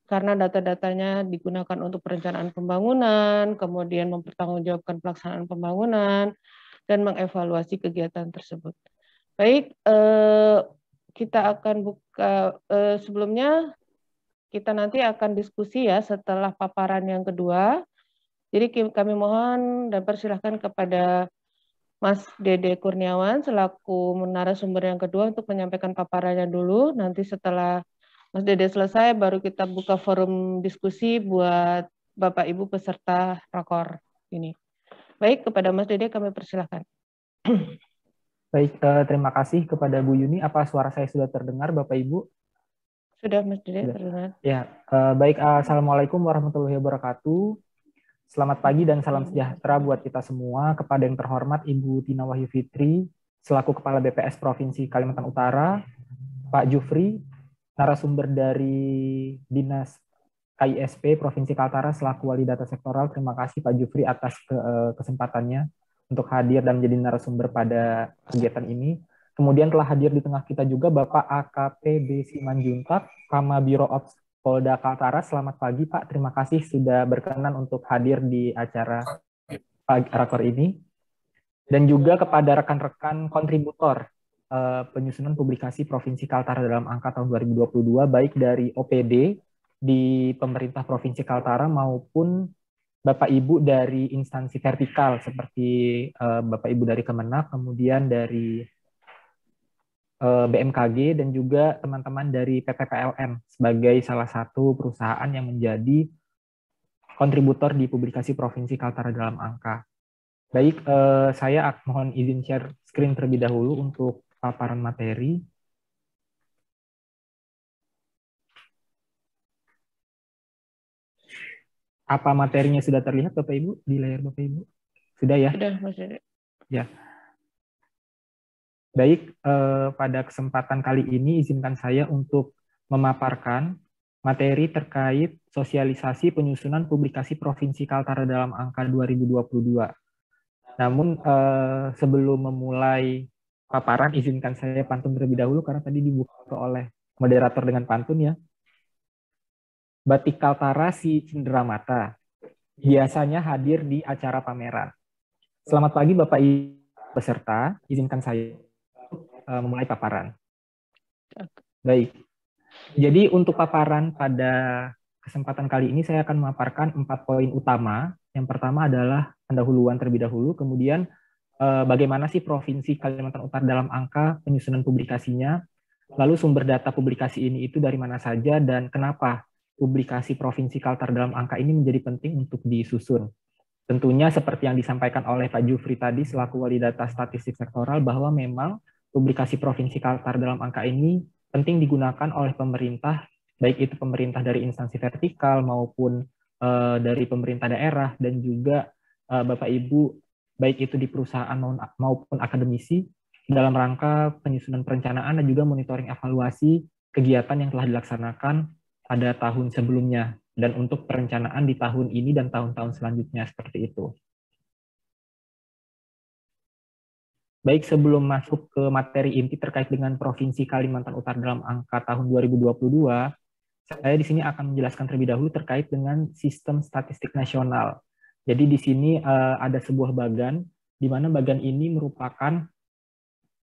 D: karena data-datanya digunakan untuk perencanaan pembangunan, kemudian mempertanggungjawabkan pelaksanaan pembangunan, dan mengevaluasi kegiatan tersebut. Baik, kita akan buka, sebelumnya kita nanti akan diskusi ya setelah paparan yang kedua. Jadi kami mohon dan persilahkan kepada Mas Dede Kurniawan selaku narasumber yang kedua untuk menyampaikan paparannya dulu. Nanti setelah Mas Dede selesai baru kita buka forum diskusi buat Bapak Ibu peserta rakor ini. Baik, kepada Mas Dede kami persilahkan.
A: Baik, terima kasih kepada Bu Yuni. Apa suara saya sudah terdengar Bapak Ibu?
D: Sudah Mas Dede terdengar.
A: Ya, baik. Assalamualaikum warahmatullahi wabarakatuh. Selamat pagi dan salam sejahtera buat kita semua. Kepada yang terhormat Ibu Tina Wahyu Fitri, selaku Kepala BPS Provinsi Kalimantan Utara, Pak Jufri, narasumber dari Dinas KISP Provinsi Kaltara selaku Wali Data Sektoral. Terima kasih Pak Jufri atas kesempatannya untuk hadir dan menjadi narasumber pada kegiatan ini. Kemudian telah hadir di tengah kita juga Bapak AKP B. Simanjuntak, Kamabiro Ops Polda Kaltara. Selamat pagi Pak, terima kasih sudah berkenan untuk hadir di acara rakor ini. Dan juga kepada rekan-rekan kontributor penyusunan publikasi Provinsi Kaltara dalam angka tahun 2022, baik dari OPD di pemerintah Provinsi Kaltara maupun Bapak Ibu dari instansi vertikal seperti Bapak Ibu dari Kemenak, kemudian dari BMKG, dan juga teman-teman dari PT PLN sebagai salah satu perusahaan yang menjadi kontributor di publikasi Provinsi Kaltara dalam angka. Baik, saya mohon izin share screen terlebih dahulu untuk paparan materi. Apa materinya sudah terlihat Bapak Ibu di layar Bapak Ibu? Sudah ya?
D: Sudah, Mas Dede.
A: Ya. Baik, pada kesempatan kali ini izinkan saya untuk memaparkan materi terkait sosialisasi penyusunan publikasi Provinsi Kaltara dalam angka 2022. Namun sebelum memulai paparan, izinkan saya pantun terlebih dahulu karena tadi dibuka oleh moderator dengan pantun ya. Batik Kaltara si cenderamata biasanya hadir di acara pameran. Selamat pagi Bapak Ibu peserta, izinkan saya memulai paparan. Baik, jadi untuk paparan pada kesempatan kali ini saya akan memaparkan 4 poin utama. Yang pertama adalah pendahuluan terlebih dahulu, kemudian bagaimana sih Provinsi Kalimantan Utara dalam angka penyusunan publikasinya, lalu sumber data publikasi ini itu dari mana saja, dan kenapa publikasi Provinsi Kaltara dalam angka ini menjadi penting untuk disusun. Tentunya seperti yang disampaikan oleh Pak Jufri tadi selaku Wali Data Statistik Sektoral, bahwa memang publikasi Provinsi Kaltara dalam angka ini penting digunakan oleh pemerintah, baik itu pemerintah dari instansi vertikal maupun dari pemerintah daerah, dan juga Bapak Ibu, baik itu di perusahaan maupun akademisi, dalam rangka penyusunan perencanaan dan juga monitoring evaluasi kegiatan yang telah dilaksanakan pada tahun sebelumnya dan untuk perencanaan di tahun ini dan tahun-tahun selanjutnya seperti itu. Baik, sebelum masuk ke materi inti terkait dengan Provinsi Kalimantan Utara dalam angka tahun 2022, saya di sini akan menjelaskan terlebih dahulu terkait dengan sistem statistik nasional. Jadi di sini ada sebuah bagan, di mana bagan ini merupakan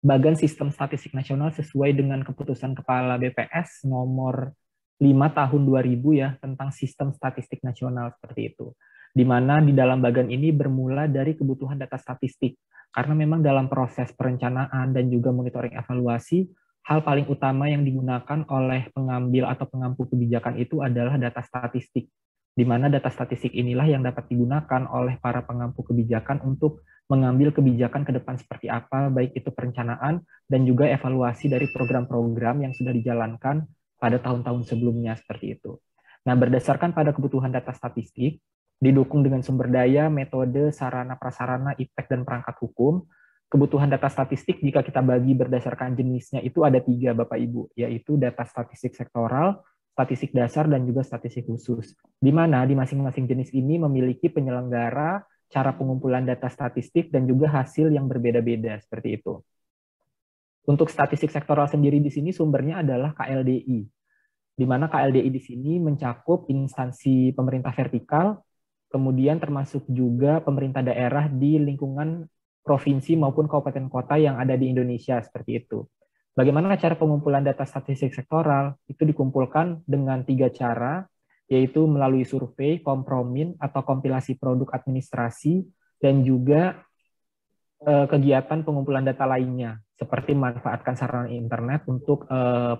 A: bagan sistem statistik nasional sesuai dengan keputusan Kepala BPS nomor 5 tahun 2000 ya, tentang sistem statistik nasional seperti itu. Di mana di dalam bagan ini bermula dari kebutuhan data statistik. Karena memang dalam proses perencanaan dan juga monitoring evaluasi, hal paling utama yang digunakan oleh pengambil atau pengampu kebijakan itu adalah data statistik. Di mana data statistik inilah yang dapat digunakan oleh para pengampu kebijakan untuk mengambil kebijakan ke depan seperti apa, baik itu perencanaan dan juga evaluasi dari program-program yang sudah dijalankan pada tahun-tahun sebelumnya seperti itu. Nah, berdasarkan pada kebutuhan data statistik, didukung dengan sumber daya, metode, sarana, prasarana, iptek, dan perangkat hukum, kebutuhan data statistik jika kita bagi berdasarkan jenisnya itu ada 3, Bapak Ibu, yaitu data statistik sektoral, statistik dasar, dan juga statistik khusus. Di mana di masing-masing jenis ini memiliki penyelenggara, cara pengumpulan data statistik, dan juga hasil yang berbeda-beda, seperti itu. Untuk statistik sektoral sendiri di sini sumbernya adalah KLDI, di mana KLDI di sini mencakup instansi pemerintah vertikal, kemudian termasuk juga pemerintah daerah di lingkungan provinsi maupun kabupaten kota yang ada di Indonesia, seperti itu. Bagaimana cara pengumpulan data statistik sektoral? Itu dikumpulkan dengan 3 cara, yaitu melalui survei, kompromin, atau kompilasi produk administrasi, dan juga kegiatan pengumpulan data lainnya, seperti memanfaatkan sarana internet untuk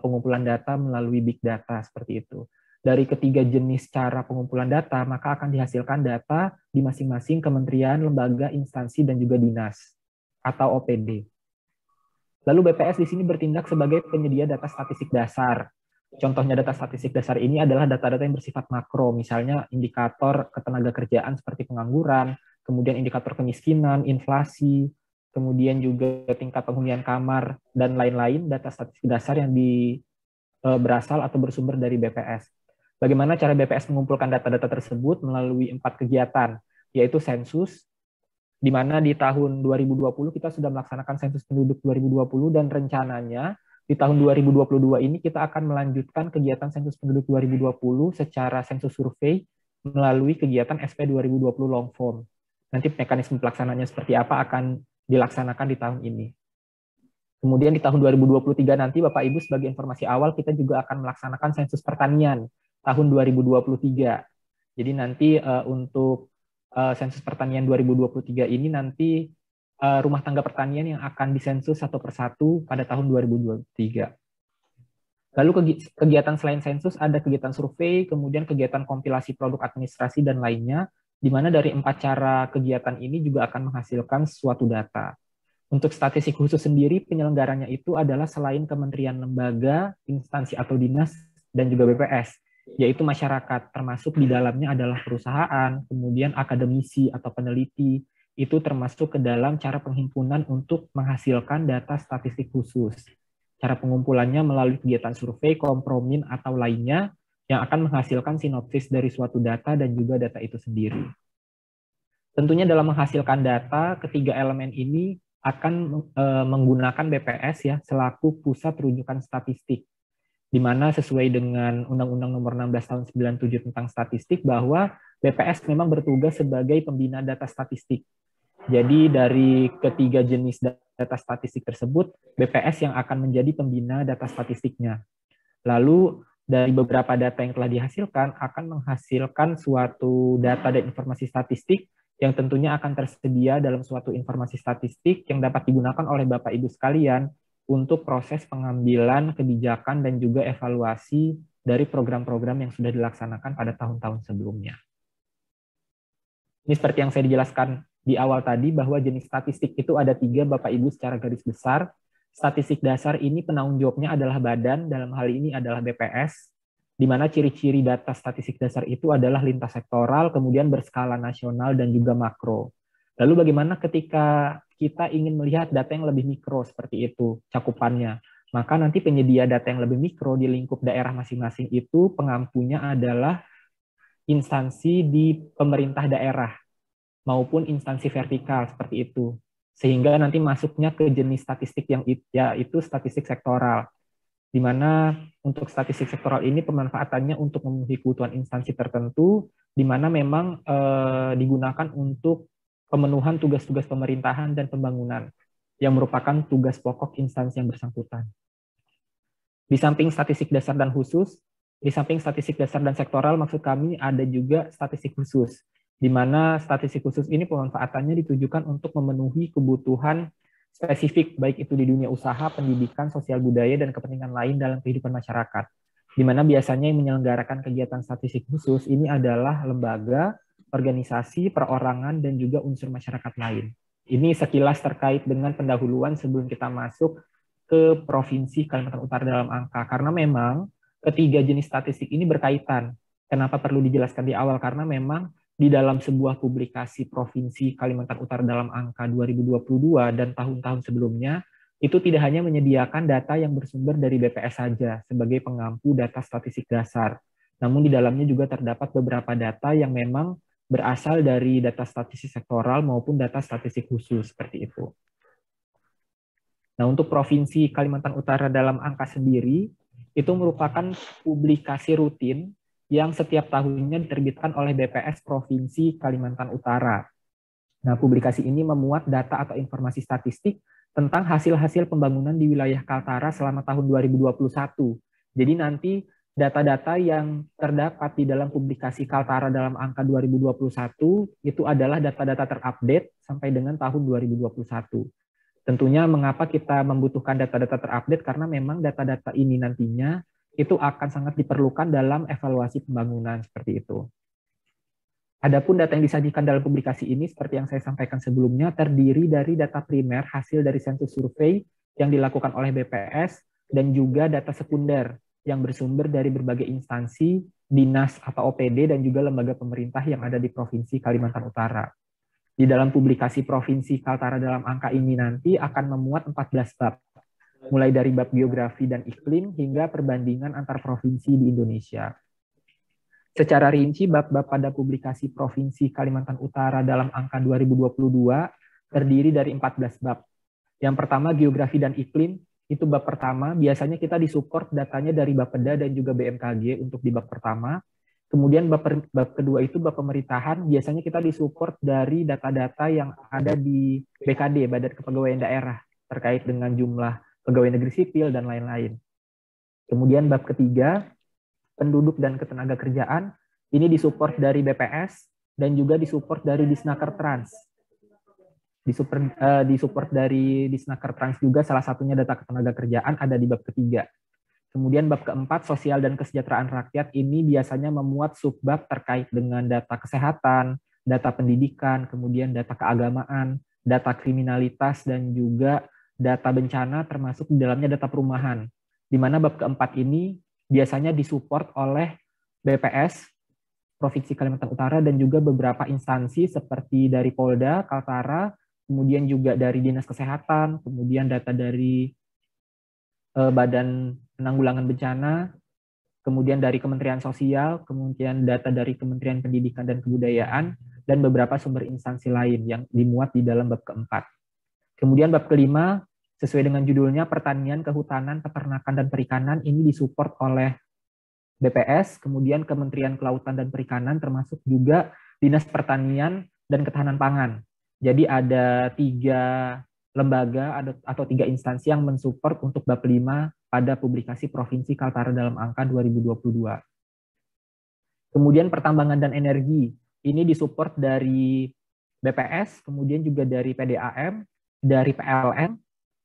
A: pengumpulan data melalui big data, seperti itu. Dari ketiga jenis cara pengumpulan data, maka akan dihasilkan data di masing-masing kementerian, lembaga, instansi, dan juga dinas, atau OPD. Lalu BPS di sini bertindak sebagai penyedia data statistik dasar. Contohnya data statistik dasar ini adalah data-data yang bersifat makro, misalnya indikator ketenagakerjaan seperti pengangguran, kemudian indikator kemiskinan, inflasi, kemudian juga tingkat penghunian kamar, dan lain-lain data statistik dasar yang berasal atau bersumber dari BPS. Bagaimana cara BPS mengumpulkan data-data tersebut? Melalui 4 kegiatan, yaitu sensus, di mana di tahun 2020 kita sudah melaksanakan sensus penduduk 2020, dan rencananya di tahun 2022 ini kita akan melanjutkan kegiatan sensus penduduk 2020 secara sensus survei melalui kegiatan SP 2020 long form. Nanti mekanisme pelaksanaannya seperti apa akan dilaksanakan di tahun ini. Kemudian di tahun 2023 nanti Bapak Ibu sebagai informasi awal kita juga akan melaksanakan sensus pertanian tahun 2023. Jadi nanti untuk sensus pertanian 2023 ini nanti rumah tangga pertanian yang akan disensus satu persatu pada tahun 2023. Lalu kegiatan selain sensus ada kegiatan survei, kemudian kegiatan kompilasi produk administrasi dan lainnya, di mana dari 4 cara kegiatan ini juga akan menghasilkan suatu data. Untuk statistik khusus sendiri, penyelenggaranya itu adalah selain kementerian, lembaga, instansi atau dinas, dan juga BPS, yaitu masyarakat, termasuk di dalamnya adalah perusahaan, kemudian akademisi atau peneliti, itu termasuk ke dalam cara penghimpunan untuk menghasilkan data statistik khusus. Cara pengumpulannya melalui kegiatan survei, kompromin, atau lainnya, yang akan menghasilkan sinopsis dari suatu data dan juga data itu sendiri. Tentunya dalam menghasilkan data, ketiga elemen ini akan menggunakan BPS ya selaku pusat rujukan statistik, di mana sesuai dengan Undang-Undang Nomor 16 Tahun 97 tentang statistik bahwa BPS memang bertugas sebagai pembina data statistik. Jadi dari ketiga jenis data statistik tersebut, BPS yang akan menjadi pembina data statistiknya. Lalu dari beberapa data yang telah dihasilkan akan menghasilkan suatu data dan informasi statistik yang tentunya akan tersedia dalam suatu informasi statistik yang dapat digunakan oleh Bapak Ibu sekalian untuk proses pengambilan kebijakan dan juga evaluasi dari program-program yang sudah dilaksanakan pada tahun-tahun sebelumnya. Ini seperti yang saya dijelaskan di awal tadi bahwa jenis statistik itu ada 3 Bapak Ibu secara garis besar. Statistik dasar ini penanggung jawabnya adalah badan, dalam hal ini adalah BPS, di mana ciri-ciri data statistik dasar itu adalah lintas sektoral, kemudian berskala nasional dan juga makro. Lalu bagaimana ketika kita ingin melihat data yang lebih mikro seperti itu cakupannya? Maka nanti penyedia data yang lebih mikro di lingkup daerah masing-masing itu pengampunya adalah instansi di pemerintah daerah maupun instansi vertikal seperti itu. Sehingga nanti masuknya ke jenis statistik yang yaitu statistik sektoral. Di mana untuk statistik sektoral ini pemanfaatannya untuk memenuhi kebutuhan instansi tertentu, di mana memang digunakan untuk pemenuhan tugas-tugas pemerintahan dan pembangunan yang merupakan tugas pokok instansi yang bersangkutan. Di samping statistik dasar dan khusus, di samping statistik dasar dan sektoral, maksud kami ada juga statistik khusus, di mana statistik khusus ini pemanfaatannya ditujukan untuk memenuhi kebutuhan spesifik, baik itu di dunia usaha, pendidikan, sosial budaya, dan kepentingan lain dalam kehidupan masyarakat. Di mana biasanya yang menyelenggarakan kegiatan statistik khusus ini adalah lembaga, organisasi, perorangan, dan juga unsur masyarakat lain. Ini sekilas terkait dengan pendahuluan sebelum kita masuk ke Provinsi Kalimantan Utara dalam angka. Karena memang ketiga jenis statistik ini berkaitan. Kenapa perlu dijelaskan di awal? Karena memang di dalam sebuah publikasi Provinsi Kalimantan Utara dalam angka 2022 dan tahun-tahun sebelumnya, itu tidak hanya menyediakan data yang bersumber dari BPS saja sebagai pengampu data statistik dasar. Namun di dalamnya juga terdapat beberapa data yang memang berasal dari data statistik sektoral maupun data statistik khusus, seperti itu. Nah, untuk Provinsi Kalimantan Utara dalam angka sendiri, itu merupakan publikasi rutin yang setiap tahunnya diterbitkan oleh BPS Provinsi Kalimantan Utara. Nah, publikasi ini memuat data atau informasi statistik tentang hasil-hasil pembangunan di wilayah Kaltara selama tahun 2021. Jadi nanti data-data yang terdapat di dalam publikasi Kaltara dalam angka 2021 itu adalah data-data terupdate sampai dengan tahun 2021. Tentunya mengapa kita membutuhkan data-data terupdate, karena memang data-data ini nantinya itu akan sangat diperlukan dalam evaluasi pembangunan seperti itu. Adapun data yang disajikan dalam publikasi ini, seperti yang saya sampaikan sebelumnya, terdiri dari data primer hasil dari sensus survei yang dilakukan oleh BPS dan juga data sekunder yang bersumber dari berbagai instansi, dinas atau OPD dan juga lembaga pemerintah yang ada di Provinsi Kalimantan Utara. Di dalam publikasi Provinsi Kaltara dalam angka ini nanti akan memuat 14 bab, mulai dari bab geografi dan iklim hingga perbandingan antar provinsi di Indonesia. Secara rinci, bab-bab pada publikasi Provinsi Kalimantan Utara dalam angka 2022 terdiri dari 14 bab. Yang pertama, geografi dan iklim, itu bab pertama, biasanya kita disupport datanya dari Bapeda dan juga BMKG untuk di bab pertama. Kemudian bab kedua itu bab pemerintahan, biasanya kita disupport dari data-data yang ada di BKD, Badan Kepegawaian Daerah, terkait dengan jumlah pegawai negeri sipil dan lain-lain. Kemudian bab ketiga, penduduk dan ketenaga kerjaan, ini disupport dari BPS dan juga disupport dari Disnaker Trans. Disupport dari Disnaker Trans juga, salah satunya data ketenaga kerjaan ada di bab ketiga. Kemudian bab keempat, sosial dan kesejahteraan rakyat, ini biasanya memuat subbab terkait dengan data kesehatan, data pendidikan, kemudian data keagamaan, data kriminalitas, dan juga data bencana termasuk di dalamnya data perumahan. Di mana bab keempat ini biasanya disupport oleh BPS Provinsi Kalimantan Utara dan juga beberapa instansi seperti dari Polda, Kaltara, kemudian juga dari Dinas Kesehatan, kemudian data dari Badan Penanggulangan Bencana, kemudian dari Kementerian Sosial, kemudian data dari Kementerian Pendidikan dan Kebudayaan, dan beberapa sumber instansi lain yang dimuat di dalam bab keempat. Kemudian bab kelima, sesuai dengan judulnya, pertanian, kehutanan, peternakan, dan perikanan, ini disupport oleh BPS, kemudian Kementerian Kelautan dan Perikanan, termasuk juga Dinas Pertanian dan Ketahanan Pangan. Jadi ada 3 lembaga atau 3 instansi yang mensupport untuk bab 5 pada publikasi Provinsi Kaltara dalam angka 2022. Kemudian pertambangan dan energi, ini disupport dari BPS, kemudian juga dari PDAM, dari PLN,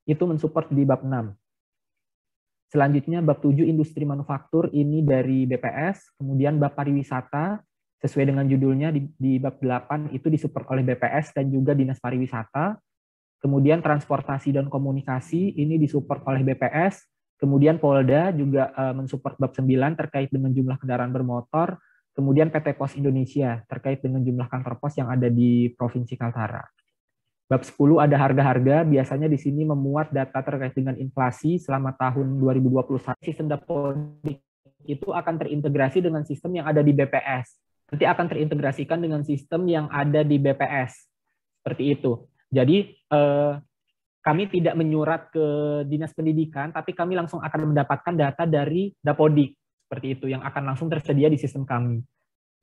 A: itu mensupport di bab 6. Selanjutnya bab 7 industri manufaktur, ini dari BPS, kemudian bab pariwisata, sesuai dengan judulnya di bab 8 itu disupport oleh BPS dan juga Dinas Pariwisata. Kemudian transportasi dan komunikasi ini disupport oleh BPS, kemudian Polda juga mensupport bab 9 terkait dengan jumlah kendaraan bermotor, kemudian PT Pos Indonesia terkait dengan jumlah kantor pos yang ada di Provinsi Kaltara. Bab 10 ada harga-harga, biasanya di sini memuat data terkait dengan inflasi selama tahun 2021. Sistem Dapodik itu akan terintegrasi dengan sistem yang ada di BPS. Nanti akan terintegrasikan dengan sistem yang ada di BPS. Seperti itu. Jadi kami tidak menyurat ke Dinas Pendidikan, tapi kami langsung akan mendapatkan data dari Dapodik. Seperti itu, yang akan langsung tersedia di sistem kami.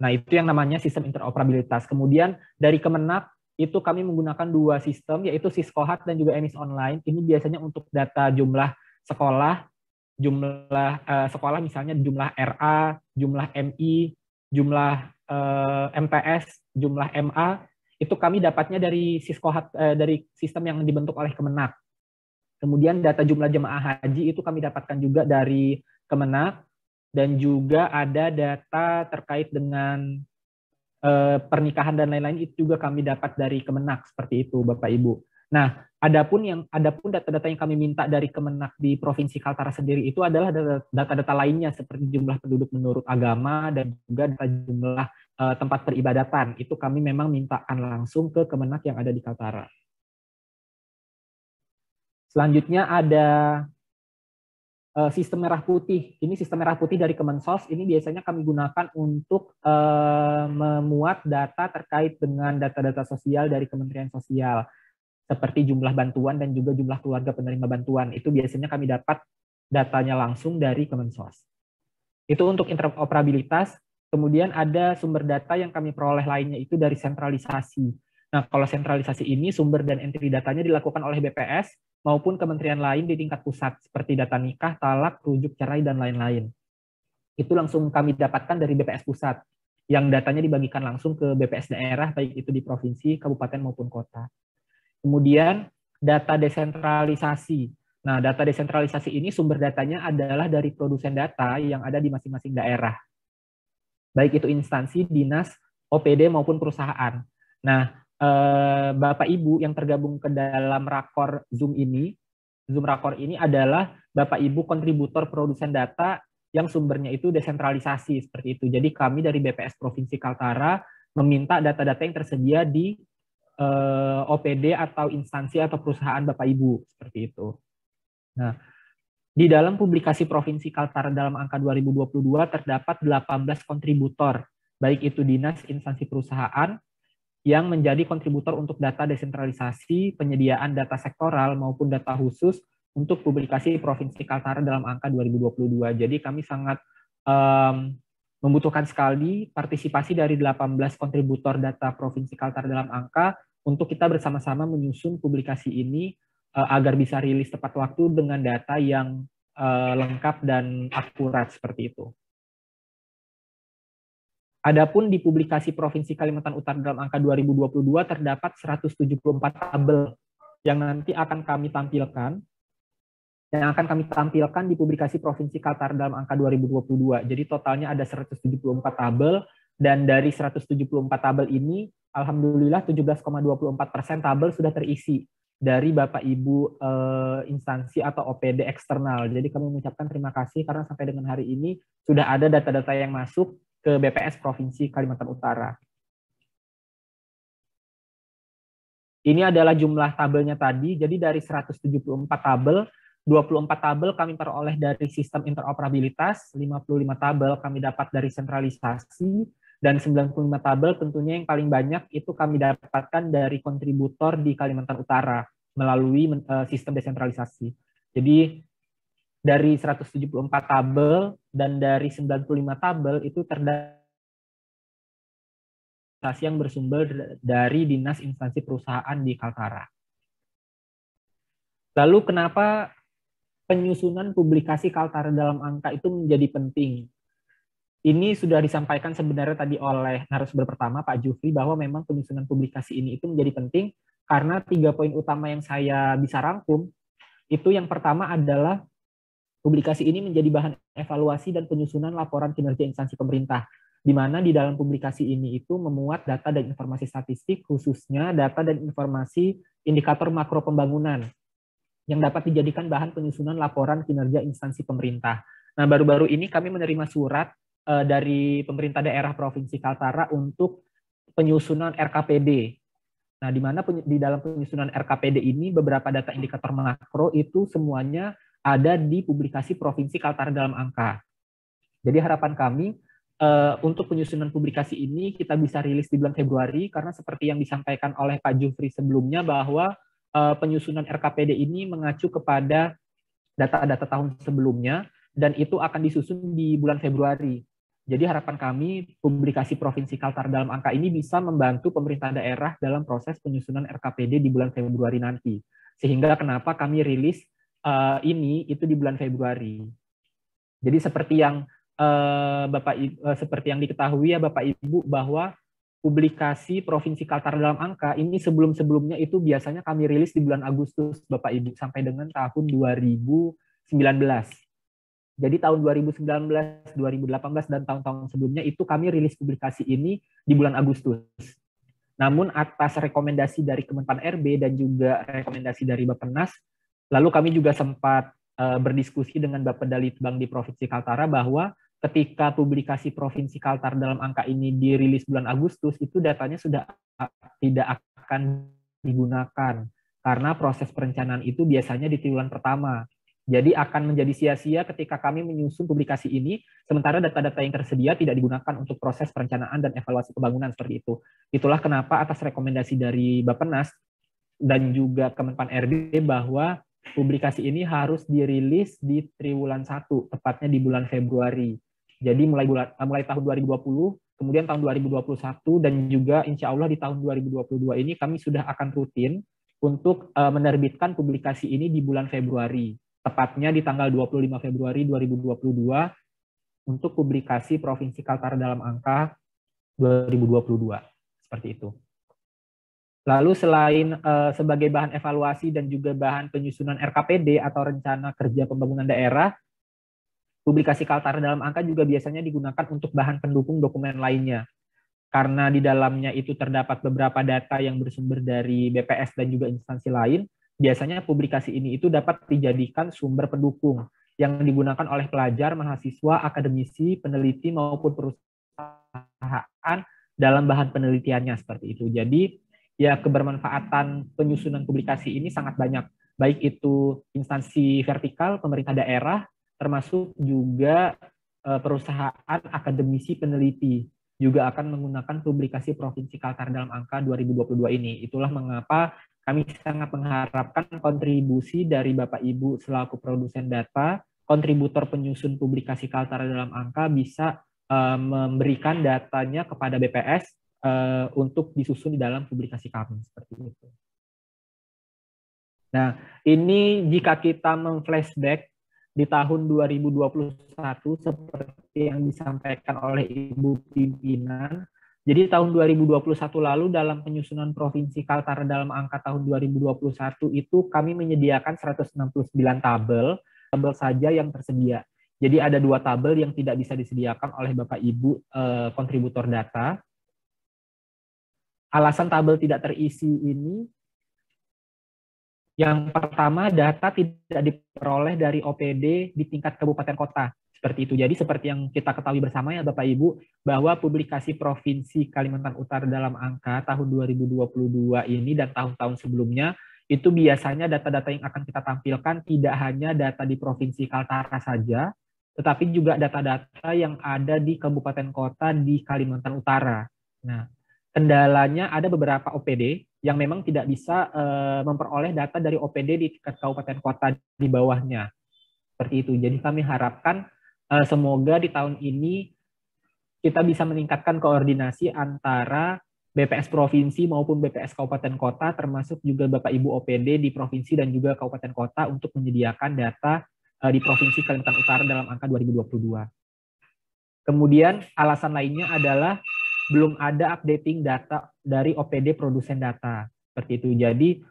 A: Nah, itu yang namanya sistem interoperabilitas. Kemudian dari Kemenak, itu kami menggunakan dua sistem, yaitu Siskohat dan juga EMIS Online. Ini biasanya untuk data jumlah sekolah, sekolah misalnya jumlah RA, jumlah MI, jumlah MTS, jumlah MA, itu kami dapatnya dari Siskohat, dari sistem yang dibentuk oleh Kemenak. Kemudian data jumlah jemaah haji itu kami dapatkan juga dari Kemenak, dan juga ada data terkait dengan pernikahan dan lain-lain itu juga kami dapat dari Kemenak, seperti itu Bapak Ibu. Nah, adapun data-data yang kami minta dari Kemenak di Provinsi Kaltara sendiri itu adalah data-data lainnya seperti jumlah penduduk menurut agama dan juga data jumlah tempat peribadatan. Itu kami memang mintakan langsung ke Kemenak yang ada di Kaltara. Selanjutnya ada sistem merah putih. Ini sistem merah putih dari Kemensos. Ini biasanya kami gunakan untuk memuat data terkait dengan data-data sosial dari Kementerian Sosial, seperti jumlah bantuan dan juga jumlah keluarga penerima bantuan. Itu biasanya kami dapat datanya langsung dari Kemensos. Itu untuk interoperabilitas. Kemudian ada sumber data yang kami peroleh lainnya itu dari sentralisasi. Nah, kalau sentralisasi ini sumber dan entry datanya dilakukan oleh BPS maupun kementerian lain di tingkat pusat, seperti data nikah, talak, rujuk cerai, dan lain-lain. Itu langsung kami dapatkan dari BPS pusat, yang datanya dibagikan langsung ke BPS daerah, baik itu di provinsi, kabupaten, maupun kota. Kemudian data desentralisasi. Nah, data desentralisasi ini sumber datanya adalah dari produsen data yang ada di masing-masing daerah. Baik itu instansi, dinas, OPD, maupun perusahaan. Nah, Bapak Ibu yang tergabung ke dalam rakor Zoom ini, Zoom rakor ini adalah Bapak Ibu kontributor produsen data yang sumbernya itu desentralisasi seperti itu. Jadi kami dari BPS Provinsi Kaltara meminta data-data yang tersedia di OPD atau instansi atau perusahaan Bapak Ibu seperti itu. Nah, di dalam publikasi Provinsi Kaltara dalam angka 2022 terdapat 18 kontributor, baik itu dinas, instansi perusahaan, yang menjadi kontributor untuk data desentralisasi, penyediaan data sektoral maupun data khusus untuk publikasi Provinsi Kaltara dalam angka 2022. Jadi kami sangat membutuhkan sekali partisipasi dari 18 kontributor data Provinsi Kaltara dalam angka untuk kita bersama-sama menyusun publikasi ini agar bisa rilis tepat waktu dengan data yang lengkap dan akurat seperti itu. Adapun di publikasi Provinsi Kalimantan Utara dalam angka 2022 terdapat 174 tabel yang nanti akan kami tampilkan, di publikasi Provinsi Kaltara dalam angka 2022. Jadi totalnya ada 174 tabel, dan dari 174 tabel ini, alhamdulillah 17,24% tabel sudah terisi dari Bapak Ibu instansi atau OPD eksternal. Jadi kami mengucapkan terima kasih karena sampai dengan hari ini sudah ada data-data yang masuk ke BPS Provinsi Kalimantan Utara. Ini adalah jumlah tabelnya tadi, jadi dari 174 tabel, 24 tabel kami peroleh dari sistem interoperabilitas, 55 tabel kami dapat dari sentralisasi, dan 95 tabel tentunya yang paling banyak itu kami dapatkan dari kontributor di Kalimantan Utara melalui sistem desentralisasi. Jadi dari 174 tabel dan dari 95 tabel itu terdapat yang bersumber dari dinas instansi perusahaan di Kaltara. Lalu kenapa penyusunan publikasi Kaltara dalam angka itu menjadi penting? Ini sudah disampaikan sebenarnya tadi oleh narasumber pertama Pak Jufri bahwa memang penyusunan publikasi ini itu menjadi penting karena 3 poin utama yang saya bisa rangkum itu yang pertama adalah publikasi ini menjadi bahan evaluasi dan penyusunan laporan kinerja instansi pemerintah, di mana di dalam publikasi ini itu memuat data dan informasi statistik, khususnya data dan informasi indikator makro pembangunan, yang dapat dijadikan bahan penyusunan laporan kinerja instansi pemerintah. Nah, baru-baru ini kami menerima surat dari pemerintah daerah Provinsi Kaltara untuk penyusunan RKPD. Nah, di mana di dalam penyusunan RKPD ini beberapa data indikator makro itu semuanya ada di publikasi Provinsi Kaltara dalam angka. Jadi harapan kami untuk penyusunan publikasi ini kita bisa rilis di bulan Februari, karena seperti yang disampaikan oleh Pak Jufri sebelumnya bahwa penyusunan RKPD ini mengacu kepada data-data tahun sebelumnya dan itu akan disusun di bulan Februari. Jadi harapan kami publikasi Provinsi Kaltara dalam angka ini bisa membantu pemerintah daerah dalam proses penyusunan RKPD di bulan Februari nanti. Sehingga kenapa kami rilis ini itu di bulan Februari. Jadi seperti yang seperti yang diketahui ya Bapak Ibu, bahwa publikasi Provinsi Kaltara dalam angka ini sebelum-sebelumnya itu biasanya kami rilis di bulan Agustus Bapak Ibu sampai dengan tahun 2019. Jadi tahun 2019, 2018 dan tahun-tahun sebelumnya itu kami rilis publikasi ini di bulan Agustus. Namun atas rekomendasi dari Kemenpan RB dan juga rekomendasi dari Bappenas, lalu kami juga sempat berdiskusi dengan Bapeda Litbang di Provinsi Kaltara bahwa ketika publikasi Provinsi Kaltara dalam angka ini dirilis bulan Agustus, itu datanya sudah tidak akan digunakan karena proses perencanaan itu biasanya di triwulan pertama. Jadi akan menjadi sia-sia ketika kami menyusun publikasi ini, sementara data-data yang tersedia tidak digunakan untuk proses perencanaan dan evaluasi pembangunan seperti itu. Itulah kenapa atas rekomendasi dari Bappenas dan juga Kemenpan RB bahwa publikasi ini harus dirilis di triwulan 1, tepatnya di bulan Februari. Jadi mulai tahun 2020, kemudian tahun 2021, dan juga insya Allah di tahun 2022 ini kami sudah akan rutin untuk menerbitkan publikasi ini di bulan Februari. Tepatnya di tanggal 25 Februari 2022 untuk publikasi Provinsi Kaltara dalam angka 2022. Seperti itu. Lalu selain sebagai bahan evaluasi dan juga bahan penyusunan RKPD atau Rencana Kerja Pembangunan Daerah, publikasi Kaltara dalam angka juga biasanya digunakan untuk bahan pendukung dokumen lainnya. Karena di dalamnya itu terdapat beberapa data yang bersumber dari BPS dan juga instansi lain, biasanya publikasi ini itu dapat dijadikan sumber pendukung yang digunakan oleh pelajar, mahasiswa, akademisi, peneliti, maupun perusahaan dalam bahan penelitiannya seperti itu. Jadi ya kebermanfaatan penyusunan publikasi ini sangat banyak, baik itu instansi vertikal, pemerintah daerah, termasuk juga perusahaan, akademisi, peneliti juga akan menggunakan publikasi Provinsi Kaltara dalam angka 2022 ini. Itulah mengapa kami sangat mengharapkan kontribusi dari Bapak Ibu selaku produsen data, kontributor penyusun publikasi Kaltara dalam angka bisa memberikan datanya kepada BPS untuk disusun di dalam publikasi kami seperti itu. Nah, ini jika kita memflashback di tahun 2021 seperti yang disampaikan oleh Ibu Pimpinan. Jadi tahun 2021 lalu dalam penyusunan Provinsi Kaltara dalam angka tahun 2021 itu kami menyediakan 169 tabel saja yang tersedia. Jadi ada 2 tabel yang tidak bisa disediakan oleh Bapak Ibu kontributor data. Alasan tabel tidak terisi ini, yang pertama data tidak diperoleh dari OPD di tingkat kabupaten kota. Seperti itu. Jadi seperti yang kita ketahui bersama ya Bapak Ibu, bahwa publikasi Provinsi Kalimantan Utara dalam angka tahun 2022 ini dan tahun-tahun sebelumnya, itu biasanya data-data yang akan kita tampilkan tidak hanya data di Provinsi Kaltara saja, tetapi juga data-data yang ada di kabupaten kota di Kalimantan Utara. Nah, kendalanya ada beberapa OPD yang memang tidak bisa memperoleh data dari OPD di tingkat kabupaten kota di bawahnya. Seperti itu. Jadi kami harapkan semoga di tahun ini kita bisa meningkatkan koordinasi antara BPS Provinsi maupun BPS Kabupaten Kota, termasuk juga Bapak Ibu OPD di Provinsi dan juga Kabupaten Kota untuk menyediakan data di Provinsi Kalimantan Utara dalam angka 2022. Kemudian alasan lainnya adalah belum ada updating data dari OPD produsen data. Seperti itu. Jadi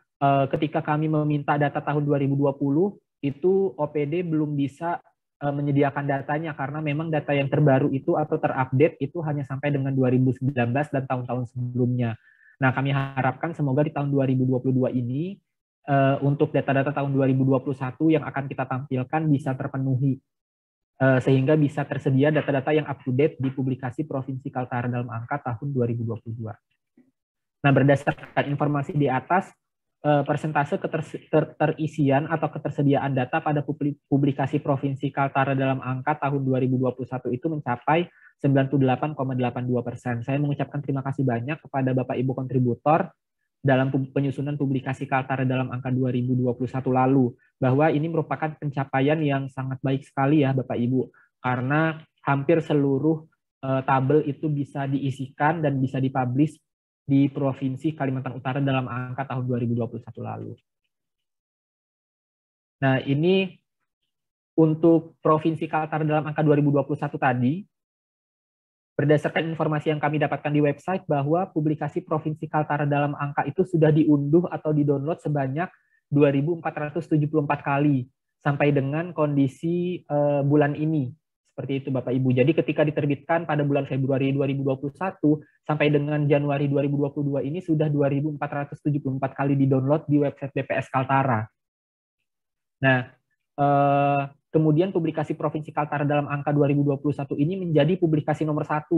A: ketika kami meminta data tahun 2020, itu OPD belum bisa menyediakan datanya karena memang data yang terbaru itu atau terupdate itu hanya sampai dengan 2019 dan tahun-tahun sebelumnya. Nah, kami harapkan semoga di tahun 2022 ini untuk data-data tahun 2021 yang akan kita tampilkan bisa terpenuhi sehingga bisa tersedia data-data yang up to date di publikasi Provinsi Kaltara dalam angka tahun 2022. Nah, berdasarkan informasi di atas, persentase keterisian atau ketersediaan data pada publikasi Provinsi Kaltara dalam angka tahun 2021 itu mencapai 98,82%. Saya mengucapkan terima kasih banyak kepada Bapak Ibu kontributor dalam penyusunan publikasi Kaltara dalam angka 2021 lalu, bahwa ini merupakan pencapaian yang sangat baik sekali ya Bapak Ibu, karena hampir seluruh tabel itu bisa diisikan dan bisa dipublish di Provinsi Kalimantan Utara dalam angka tahun 2021 lalu. Nah, ini untuk Provinsi Kaltara dalam angka 2021 tadi, berdasarkan informasi yang kami dapatkan di website bahwa publikasi Provinsi Kaltara dalam angka itu sudah diunduh atau didownload sebanyak 2.474 kali sampai dengan kondisi bulan ini. Seperti itu Bapak Ibu. Jadi ketika diterbitkan pada bulan Februari 2021 sampai dengan Januari 2022 ini sudah 2.474 kali di-download di website BPS Kaltara. Nah, kemudian publikasi Provinsi Kaltara dalam angka 2021 ini menjadi publikasi nomor 1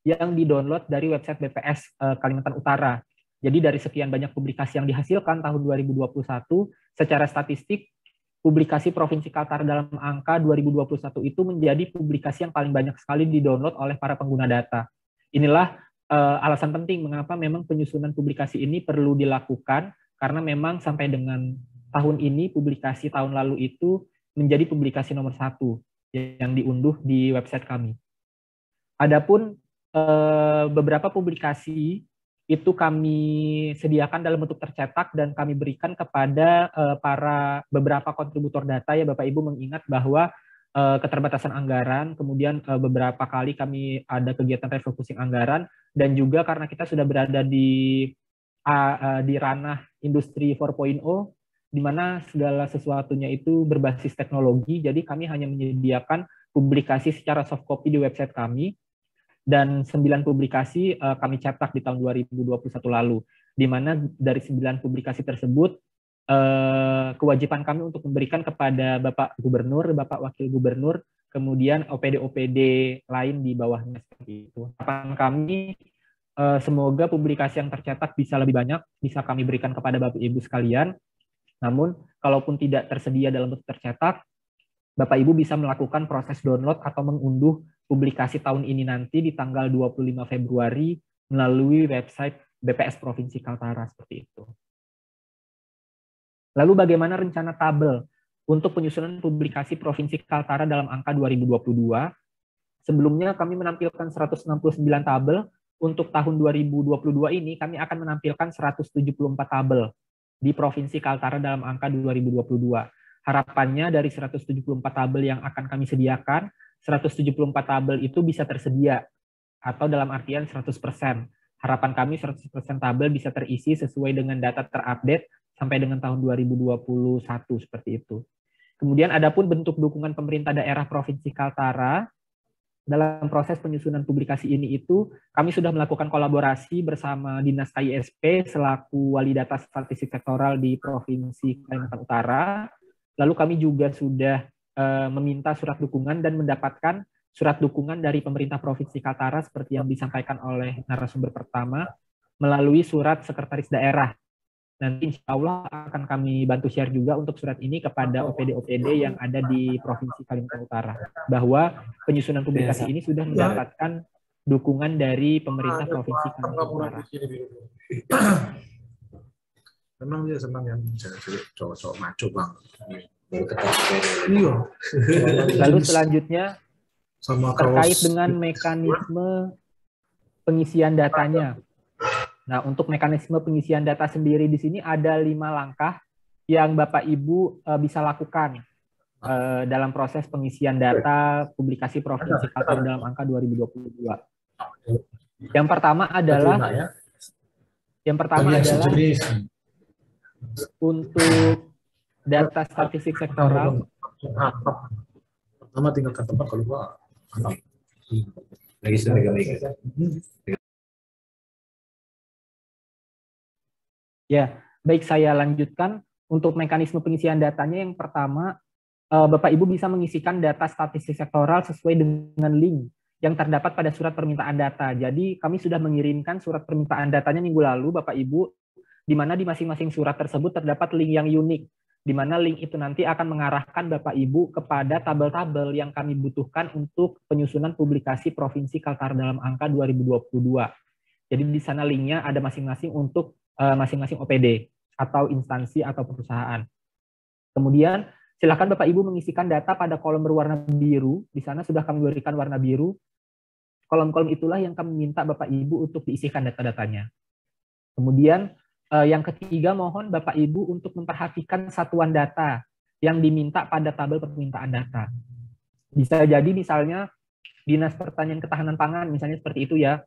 A: yang di-download dari website BPS Kalimantan Utara. Jadi dari sekian banyak publikasi yang dihasilkan tahun 2021, secara statistik publikasi Provinsi Kaltara dalam angka 2021 itu menjadi publikasi yang paling banyak sekali di-download oleh para pengguna data. Inilah alasan penting mengapa memang penyusunan publikasi ini perlu dilakukan, karena memang sampai dengan tahun ini publikasi tahun lalu itu menjadi publikasi nomor 1 yang diunduh di website kami. Adapun beberapa publikasi itu kami sediakan dalam bentuk tercetak dan kami berikan kepada para beberapa kontributor data ya Bapak Ibu, mengingat bahwa keterbatasan anggaran, kemudian beberapa kali kami ada kegiatan refocusing anggaran, dan juga karena kita sudah berada di ranah industri 4.0, di mana segala sesuatunya itu berbasis teknologi, jadi kami hanya menyediakan publikasi secara soft copy di website kami, dan 9 publikasi kami cetak di tahun 2021 lalu, di mana dari 9 publikasi tersebut, kewajiban kami untuk memberikan kepada Bapak Gubernur, Bapak Wakil Gubernur, kemudian OPD-OPD lain di bawahnya seperti itu. Harapan kami, semoga publikasi yang tercetak bisa lebih banyak, bisa kami berikan kepada Bapak Ibu sekalian. Namun, kalaupun tidak tersedia dalam bentuk tercetak, Bapak Ibu bisa melakukan proses download atau mengunduh publikasi tahun ini nanti di tanggal 25 Februari melalui website BPS Provinsi Kaltara seperti itu. Lalu bagaimana rencana tabel untuk penyusunan publikasi Provinsi Kaltara dalam angka 2022? Sebelumnya kami menampilkan 169 tabel, untuk tahun 2022 ini kami akan menampilkan 174 tabel di Provinsi Kaltara dalam angka 2022. Harapannya dari 174 tabel yang akan kami sediakan, 174 tabel itu bisa tersedia, atau dalam artian 100%. Harapan kami 100% tabel bisa terisi sesuai dengan data terupdate sampai dengan tahun 2021 seperti itu. Kemudian adapun bentuk dukungan pemerintah daerah Provinsi Kaltara dalam proses penyusunan publikasi ini itu kami sudah melakukan kolaborasi bersama Dinas KISP selaku wali data statistik sektoral di Provinsi Kalimantan Utara. Lalu kami juga sudah meminta surat dukungan dan mendapatkan surat dukungan dari pemerintah Provinsi Kaltara seperti yang disampaikan oleh narasumber pertama melalui surat sekretaris daerah. Nanti insya Allah akan kami bantu share juga untuk surat ini kepada OPD-OPD yang ada di Provinsi Kalimantan Utara, bahwa penyusunan publikasi ini sudah mendapatkan dukungan dari pemerintah Provinsi Kalimantan Utara.
I: Memang dia senang yang cowok-cowok maco bang.
A: Lalu selanjutnya terkait dengan mekanisme pengisian datanya. Nah, untuk mekanisme pengisian data sendiri di sini ada 5 langkah yang Bapak Ibu bisa lakukan dalam proses pengisian data publikasi Provinsi Kaltara dalam angka 2022. Yang pertama adalah untuk data statistik sektoral.
I: Pertama tinggalkan tempat kalau gua lagi
A: Ya, baik, saya lanjutkan. Untuk mekanisme pengisian datanya yang pertama, Bapak Ibu bisa mengisikan data statistik sektoral sesuai dengan link yang terdapat pada surat permintaan data. Jadi kami sudah mengirimkan surat permintaan datanya minggu lalu, Bapak Ibu, di mana di masing-masing surat tersebut terdapat link yang unik, di mana link itu nanti akan mengarahkan Bapak Ibu kepada tabel-tabel yang kami butuhkan untuk penyusunan publikasi Provinsi Kaltara dalam angka 2022. Jadi di sana linknya ada masing-masing untuk masing-masing OPD atau instansi atau perusahaan. Kemudian silakan Bapak Ibu mengisikan data pada kolom berwarna biru. Di sana sudah kami berikan warna biru. Kolom-kolom itulah yang kami minta Bapak Ibu untuk diisikan data-datanya. Kemudian yang ketiga, mohon Bapak Ibu untuk memperhatikan satuan data yang diminta pada tabel permintaan data. Bisa jadi misalnya Dinas Pertanian Ketahanan Pangan, misalnya seperti itu ya.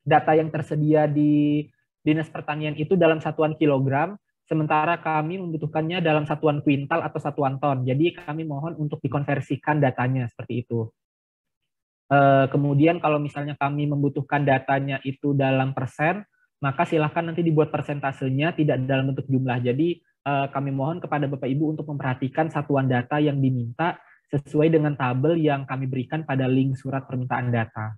A: Data yang tersedia di Dinas Pertanian itu dalam satuan kilogram, sementara kami membutuhkannya dalam satuan kuintal atau satuan ton. Jadi kami mohon untuk dikonversikan datanya seperti itu. Kemudian kalau misalnya kami membutuhkan datanya itu dalam persen, maka silakan nanti dibuat persentasenya tidak dalam bentuk jumlah. Jadi kami mohon kepada Bapak Ibu untuk memperhatikan satuan data yang diminta sesuai dengan tabel yang kami berikan pada link surat permintaan data.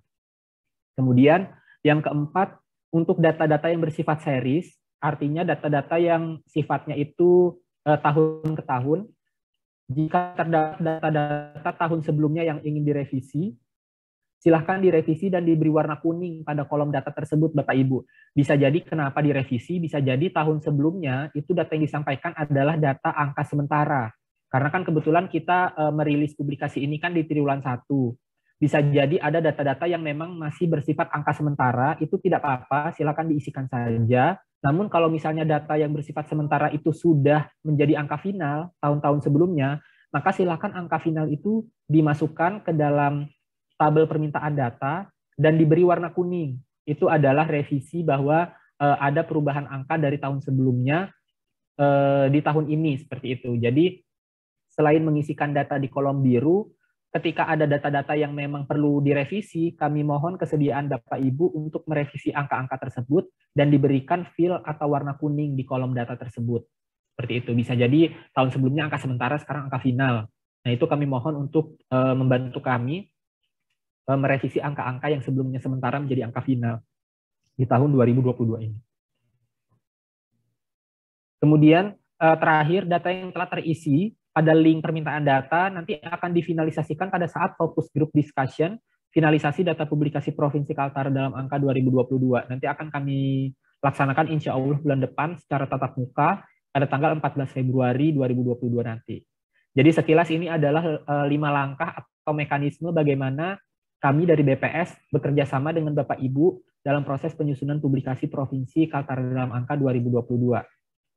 A: Kemudian yang keempat, untuk data-data yang bersifat series, artinya data-data yang sifatnya itu tahun ke tahun. Jika terdapat data-data tahun sebelumnya yang ingin direvisi, silahkan direvisi dan diberi warna kuning pada kolom data tersebut, Bapak Ibu. Bisa jadi kenapa direvisi, bisa jadi tahun sebelumnya itu data yang disampaikan adalah data angka sementara. Karena kan kebetulan kita merilis publikasi ini kan di triwulan 1. Bisa jadi ada data-data yang memang masih bersifat angka sementara, itu tidak apa-apa, silakan diisikan saja. Namun kalau misalnya data yang bersifat sementara itu sudah menjadi angka final tahun-tahun sebelumnya, maka silakan angka final itu dimasukkan ke dalam tabel permintaan data dan diberi warna kuning. Itu adalah revisi bahwa ada perubahan angka dari tahun sebelumnya di tahun ini, seperti itu. Jadi selain mengisikan data di kolom biru, ketika ada data-data yang memang perlu direvisi, kami mohon kesediaan Bapak Ibu untuk merevisi angka-angka tersebut dan diberikan fill atau warna kuning di kolom data tersebut. Seperti itu. Bisa jadi tahun sebelumnya angka sementara, sekarang angka final. Nah, itu kami mohon untuk membantu kami merevisi angka-angka yang sebelumnya sementara menjadi angka final di tahun 2022 ini. Kemudian terakhir, data yang telah terisi pada link permintaan data nanti akan difinalisasikan pada saat focus group discussion finalisasi data publikasi Provinsi Kaltara dalam angka 2022. Nanti akan kami laksanakan insya Allah bulan depan secara tatap muka pada tanggal 14 Februari 2022 nanti. Jadi sekilas ini adalah 5 langkah atau mekanisme bagaimana kami dari BPS bekerja sama dengan Bapak Ibu dalam proses penyusunan publikasi Provinsi Kaltara dalam angka 2022.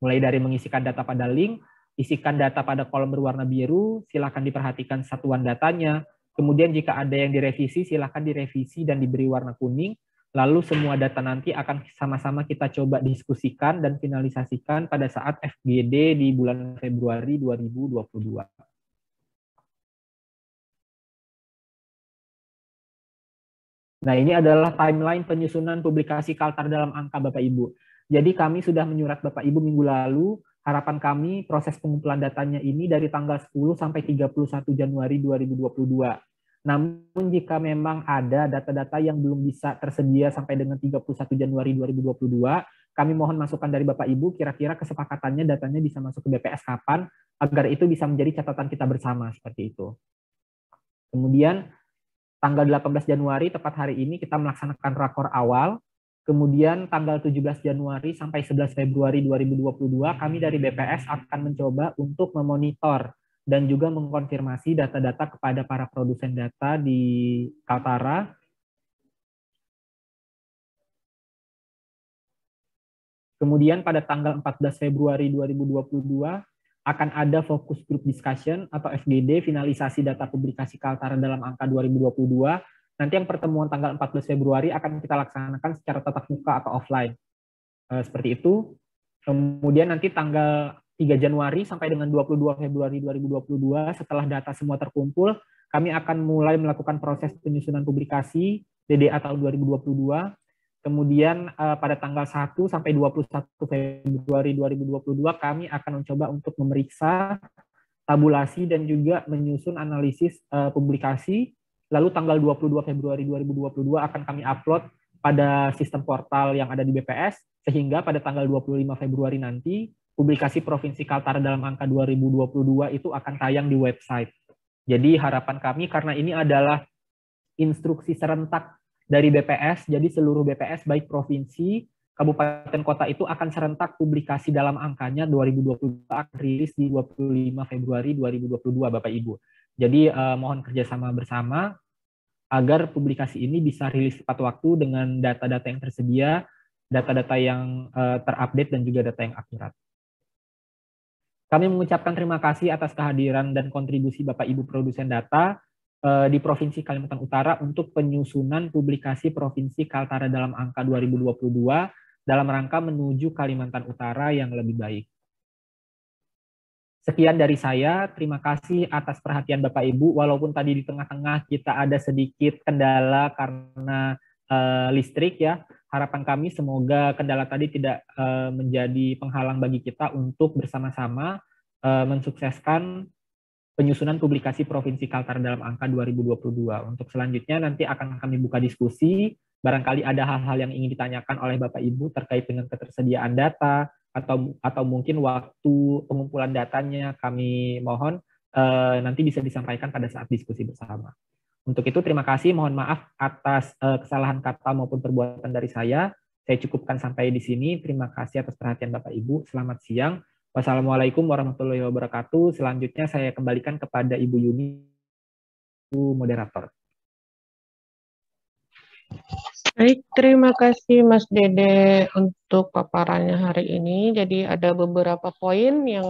A: Mulai dari mengisikan data pada link, isikan data pada kolom berwarna biru, silakan diperhatikan satuan datanya. Kemudian jika ada yang direvisi, silakan direvisi dan diberi warna kuning. Lalu semua data nanti akan sama-sama kita coba diskusikan dan finalisasikan pada saat FGD di bulan Februari 2022. Nah, ini adalah timeline penyusunan publikasi Kaltara dalam angka Bapak Ibu. Jadi kami sudah menyurat Bapak Ibu minggu lalu, harapan kami proses pengumpulan datanya ini dari tanggal 10 sampai 31 Januari 2022. Namun jika memang ada data-data yang belum bisa tersedia sampai dengan 31 Januari 2022, kami mohon masukan dari Bapak Ibu, kira-kira kesepakatannya datanya bisa masuk ke BPS kapan, agar itu bisa menjadi catatan kita bersama, seperti itu. Kemudian, tanggal 18 Januari, tepat hari ini, kita melaksanakan rakor awal. Kemudian tanggal 17 Januari sampai 11 Februari 2022, kami dari BPS akan mencoba untuk memonitor dan juga mengkonfirmasi data-data kepada para produsen data di Kaltara. Kemudian pada tanggal 14 Februari 2022, akan ada fokus group discussion atau FGD, finalisasi data publikasi Kaltara dalam angka 2022. Nanti yang pertemuan tanggal 14 Februari akan kita laksanakan secara tatap muka atau offline. Seperti itu. Kemudian nanti tanggal 3 Januari sampai dengan 22 Februari 2022, setelah data semua terkumpul, kami akan mulai melakukan proses penyusunan publikasi DDA tahun 2022. Kemudian pada tanggal 1 sampai 21 Februari 2022 kami akan mencoba untuk memeriksa tabulasi dan juga menyusun analisis publikasi lalu tanggal 22 Februari 2022 akan kami upload pada sistem portal yang ada di BPS, sehingga pada tanggal 25 Februari nanti, publikasi Provinsi Kaltara dalam angka 2022 itu akan tayang di website. Jadi harapan kami, karena ini adalah instruksi serentak dari BPS, jadi seluruh BPS baik provinsi, kabupaten kota itu akan serentak publikasi dalam angkanya 2022 akan rilis di 25 Februari 2022 Bapak Ibu. Jadi mohon kerjasama bersama agar publikasi ini bisa rilis tepat waktu dengan data-data yang tersedia, data-data yang terupdate dan juga data yang akurat. Kami mengucapkan terima kasih atas kehadiran dan kontribusi Bapak Ibu produsen data di Provinsi Kalimantan Utara untuk penyusunan publikasi Provinsi Kaltara dalam angka 2022 dalam rangka menuju Kalimantan Utara yang lebih baik. Sekian dari saya, terima kasih atas perhatian Bapak Ibu, walaupun tadi di tengah-tengah kita ada sedikit kendala karena listrik ya. Harapan kami semoga kendala tadi tidak menjadi penghalang bagi kita untuk bersama-sama mensukseskan penyusunan publikasi Provinsi Kaltara dalam angka 2022. Untuk selanjutnya nanti akan kami buka diskusi, barangkali ada hal-hal yang ingin ditanyakan oleh Bapak Ibu terkait dengan ketersediaan data, atau mungkin waktu pengumpulan datanya kami mohon nanti bisa disampaikan pada saat diskusi bersama. Untuk itu terima kasih, mohon maaf atas kesalahan kata maupun perbuatan dari saya. Saya cukupkan sampai di sini. Terima kasih atas perhatian Bapak Ibu. Selamat siang. Wassalamualaikum warahmatullahi wabarakatuh. Selanjutnya saya kembalikan kepada Ibu Yuni, moderator.
D: Baik, terima kasih Mas Dede untuk paparannya hari ini. Jadi ada beberapa poin yang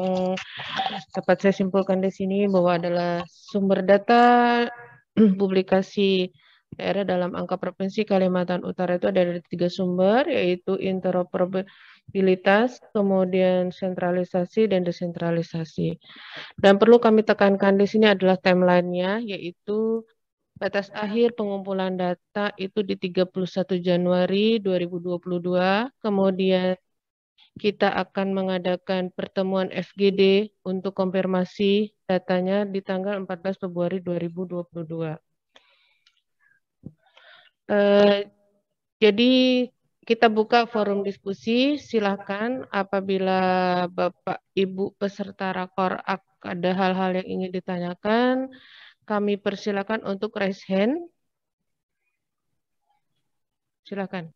D: dapat saya simpulkan di sini bahwa adalah sumber data publikasi daerah dalam angka Provinsi Kalimantan Utara itu ada dari 3 sumber, yaitu interoperabilitas, kemudian sentralisasi dan desentralisasi. Dan perlu kami tekankan di sini adalah timeline-nya, yaitu batas akhir pengumpulan data itu di 31 Januari 2022, kemudian kita akan mengadakan pertemuan FGD untuk konfirmasi datanya di tanggal 14 Februari 2022. Jadi kita buka forum diskusi, silakan apabila Bapak Ibu peserta rakor ada hal-hal yang ingin ditanyakan, kami persilakan untuk raise hand. Silakan.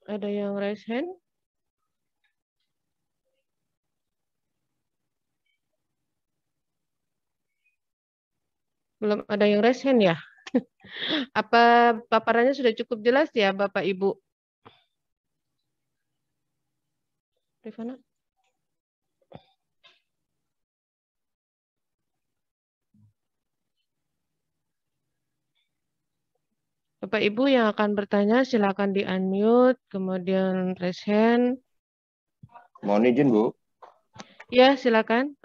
D: Ada yang raise hand? Belum ada yang raise hand ya? Apa paparannya sudah cukup jelas ya Bapak Ibu? Rifana? Bapak Ibu yang akan bertanya silakan di-unmute, kemudian raise hand.
J: Mohon izin Bu.
D: Ya, silakan.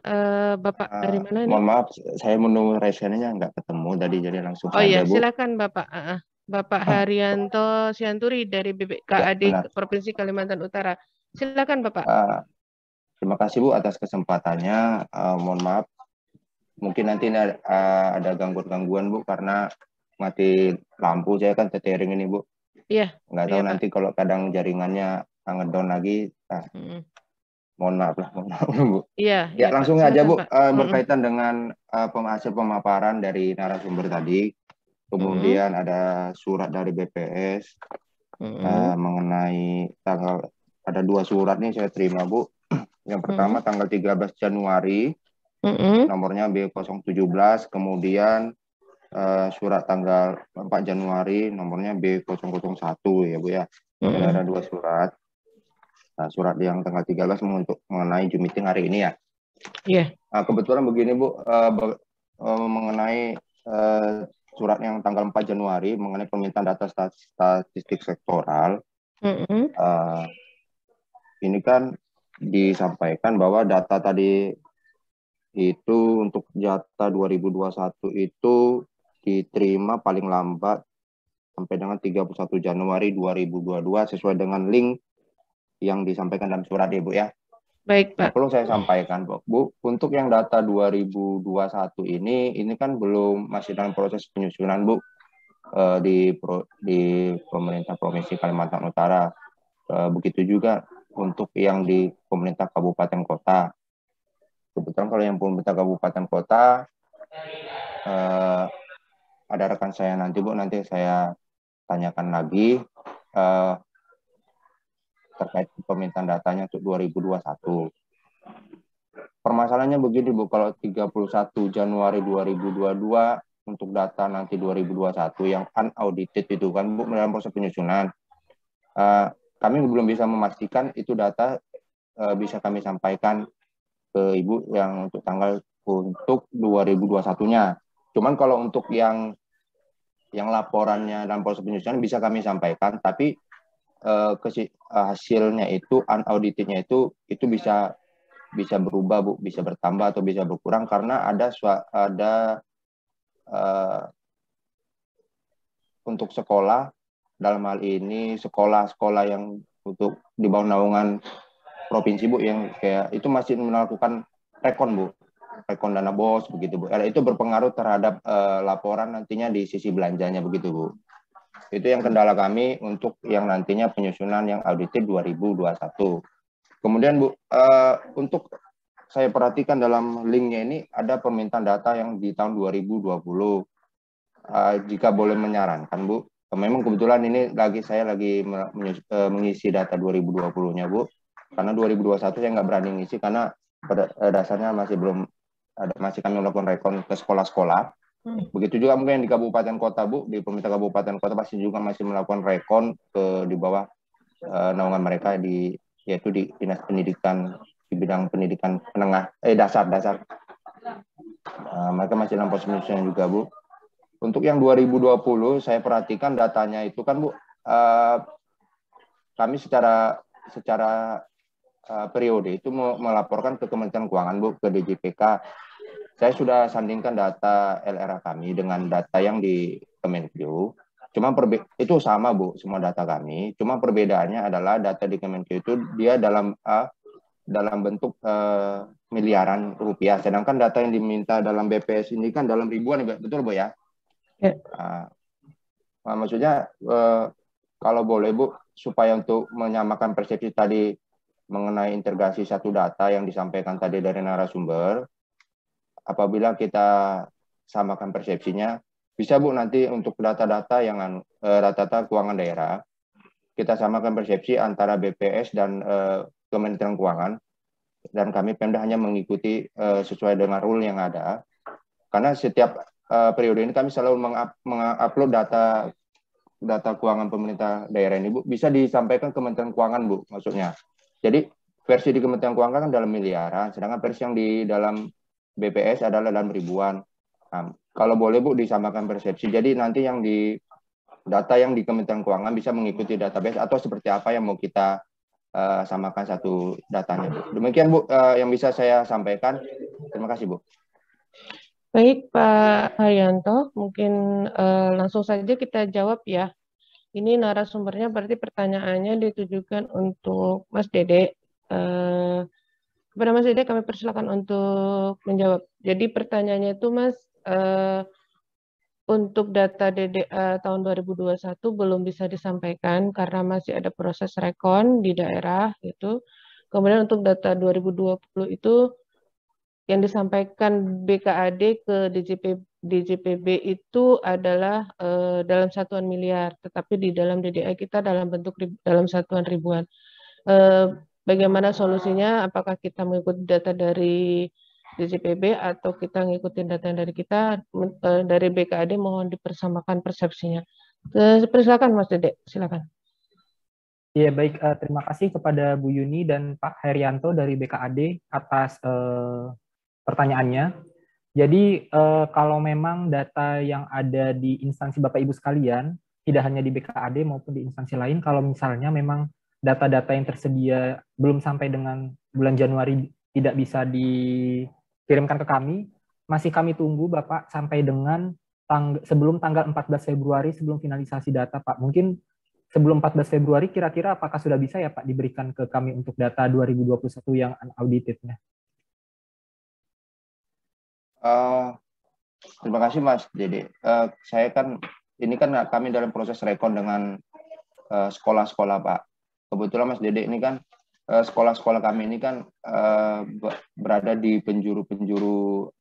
D: Bapak dari mana ini?
J: Mohon maaf, saya menunggu raise hand-nya nggak ketemu tadi, jadi langsung
D: Oh iya,
J: Bu.
D: silakan Bapak. Bapak Haryanto Sianturi dari BPKAD
J: Ya,
D: Provinsi Kalimantan Utara. Silakan Bapak.
J: Terima kasih Bu atas kesempatannya. Mohon maaf, mungkin nanti ada gangguan-gangguan Bu karena mati lampu, saya kan tethering ini Bu.
D: Iya.
J: Nggak tahu nanti kalau kadang jaringannya ngedown lagi. Mohon maaf lah, Bu.
D: Iya.
J: Ya, langsung aja Bu,
D: berkaitan
J: dengan hasil pemaparan dari narasumber tadi. Kemudian ada surat dari BPS mengenai tanggal, ada 2 surat nih saya terima Bu. Yang pertama tanggal 13 Januari, nomornya B017, kemudian surat tanggal 4 Januari, nomornya B001 ya Bu ya. Ada 2 surat. Nah, surat yang tanggal 13 untuk mengenai Zoom meeting hari ini ya.
D: Iya.
J: Nah, kebetulan begini Bu, mengenai surat yang tanggal 4 Januari mengenai permintaan data statistik sektoral, ini kan disampaikan bahwa data tadi itu untuk data 2021 itu diterima paling lambat sampai dengan 31 Januari 2022 sesuai dengan link yang disampaikan dalam surat ya Bu ya.
D: Baik, Pak.
J: Perlu saya sampaikan, Bu, untuk yang data 2021 ini kan belum, masih dalam proses penyusunan, Bu, di pemerintah Provinsi Kalimantan Utara. Begitu juga untuk yang di pemerintah kabupaten kota. Kebetulan kalau yang pemerintah kabupaten kota, ada rekan saya nanti, Bu, nanti saya tanyakan lagi terkait permintaan datanya untuk 2021. Permasalahannya begini, Bu, kalau 31 Januari 2022 untuk data nanti 2021 yang unaudited itu kan, Bu, dalam proses penyusunan. Kami belum bisa memastikan itu data bisa kami sampaikan ke Ibu yang untuk tanggal untuk 2021-nya. Cuman kalau untuk yang laporannya dalam proses penyusunan bisa kami sampaikan, tapi hasilnya itu unauditednya itu bisa berubah, Bu, bisa bertambah atau bisa berkurang karena ada untuk sekolah, dalam hal ini sekolah-sekolah yang untuk di bawah naungan provinsi, Bu, yang kayak itu masih melakukan rekon, Bu, rekon dana BOS begitu, Bu. Itu berpengaruh terhadap laporan nantinya di sisi belanjanya begitu, Bu. Itu yang kendala kami untuk yang nantinya penyusunan yang audited 2021. Kemudian, Bu, untuk saya perhatikan dalam linknya ini ada permintaan data yang di tahun 2020. Jika boleh menyarankan, Bu, memang kebetulan ini saya lagi mengisi data 2020-nya, Bu, karena 2021 saya nggak berani ngisi karena pada dasarnya masih kami melakukan rekon ke sekolah-sekolah. Begitu juga mungkin di kabupaten kota, Bu, di pemerintah kabupaten kota pasti juga masih melakukan rekon di bawah naungan mereka yaitu di dinas pendidikan di bidang pendidikan menengah dasar. Mereka masih dalam proses penyusunan juga, Bu. Untuk yang 2020 saya perhatikan datanya itu kan, Bu, kami secara periode itu melaporkan ke Kementerian Keuangan, Bu, ke DJPK. Saya sudah sandingkan data LRA kami dengan data yang di Kemenkeu. Cuma itu sama, Bu, semua data kami. Cuma perbedaannya adalah data di Kemenkeu itu dia dalam bentuk miliaran rupiah. Sedangkan data yang diminta dalam BPS ini kan dalam ribuan, betul, Bu ya? Maksudnya kalau boleh, Bu, supaya untuk menyamakan persepsi tadi mengenai integrasi satu data yang disampaikan tadi dari narasumber, apabila kita samakan persepsinya, bisa, Bu, nanti untuk data-data yang data-data keuangan daerah, kita samakan persepsi antara BPS dan Kementerian Keuangan, dan kami Pemda hanya mengikuti sesuai dengan rule yang ada. Karena setiap periode ini kami selalu mengupload data keuangan pemerintah daerah ini, Bu, bisa disampaikan Kementerian Keuangan, Bu, maksudnya. Jadi versi di Kementerian Keuangan kan dalam miliaran, sedangkan versi yang di dalam BPS adalah dalam ribuan. Nah, kalau boleh, Bu, disamakan persepsi. Jadi nanti yang di data yang di Kementerian Keuangan bisa mengikuti database atau seperti apa yang mau kita samakan satu datanya, Bu. Demikian, Bu, yang bisa saya sampaikan. Terima kasih, Bu.
D: Baik, Pak Haryanto, mungkin langsung saja kita jawab ya. Ini narasumbernya berarti pertanyaannya ditujukan untuk Mas Dede. Kepada Mas Dede kami persilakan untuk menjawab. Jadi pertanyaannya itu, Mas, untuk data DDA tahun 2021 belum bisa disampaikan karena masih ada proses rekon di daerah gitu. Kemudian untuk data 2020 itu yang disampaikan BKAD ke DJPB itu adalah dalam satuan miliar, tetapi di dalam DDA kita dalam bentuk dalam satuan ribuan. Bagaimana solusinya? Apakah kita mengikuti data dari DJPB atau kita ngikutin data dari kita? Dari BKAD mohon dipersamakan persepsinya. Silakan Mas Dede, silakan.
A: Iya, baik. Terima kasih kepada Bu Yuni dan Pak Haryanto dari BKAD atas pertanyaannya. Jadi kalau memang data yang ada di instansi Bapak Ibu sekalian, tidak hanya di BKAD maupun di instansi lain, kalau misalnya memang data-data yang tersedia belum sampai dengan bulan Januari tidak bisa dikirimkan ke kami, masih kami tunggu Bapak sampai dengan sebelum tanggal 14 Februari sebelum finalisasi data, Pak. Mungkin sebelum 14 Februari kira-kira apakah sudah bisa ya Pak diberikan ke kami untuk data 2021 yang unaudited-nya?
J: Terima kasih Mas Dede. Saya kan ini kan kami dalam proses rekon dengan sekolah-sekolah Pak. Kebetulan Mas Dede ini kan sekolah-sekolah kami ini kan berada di penjuru-penjuru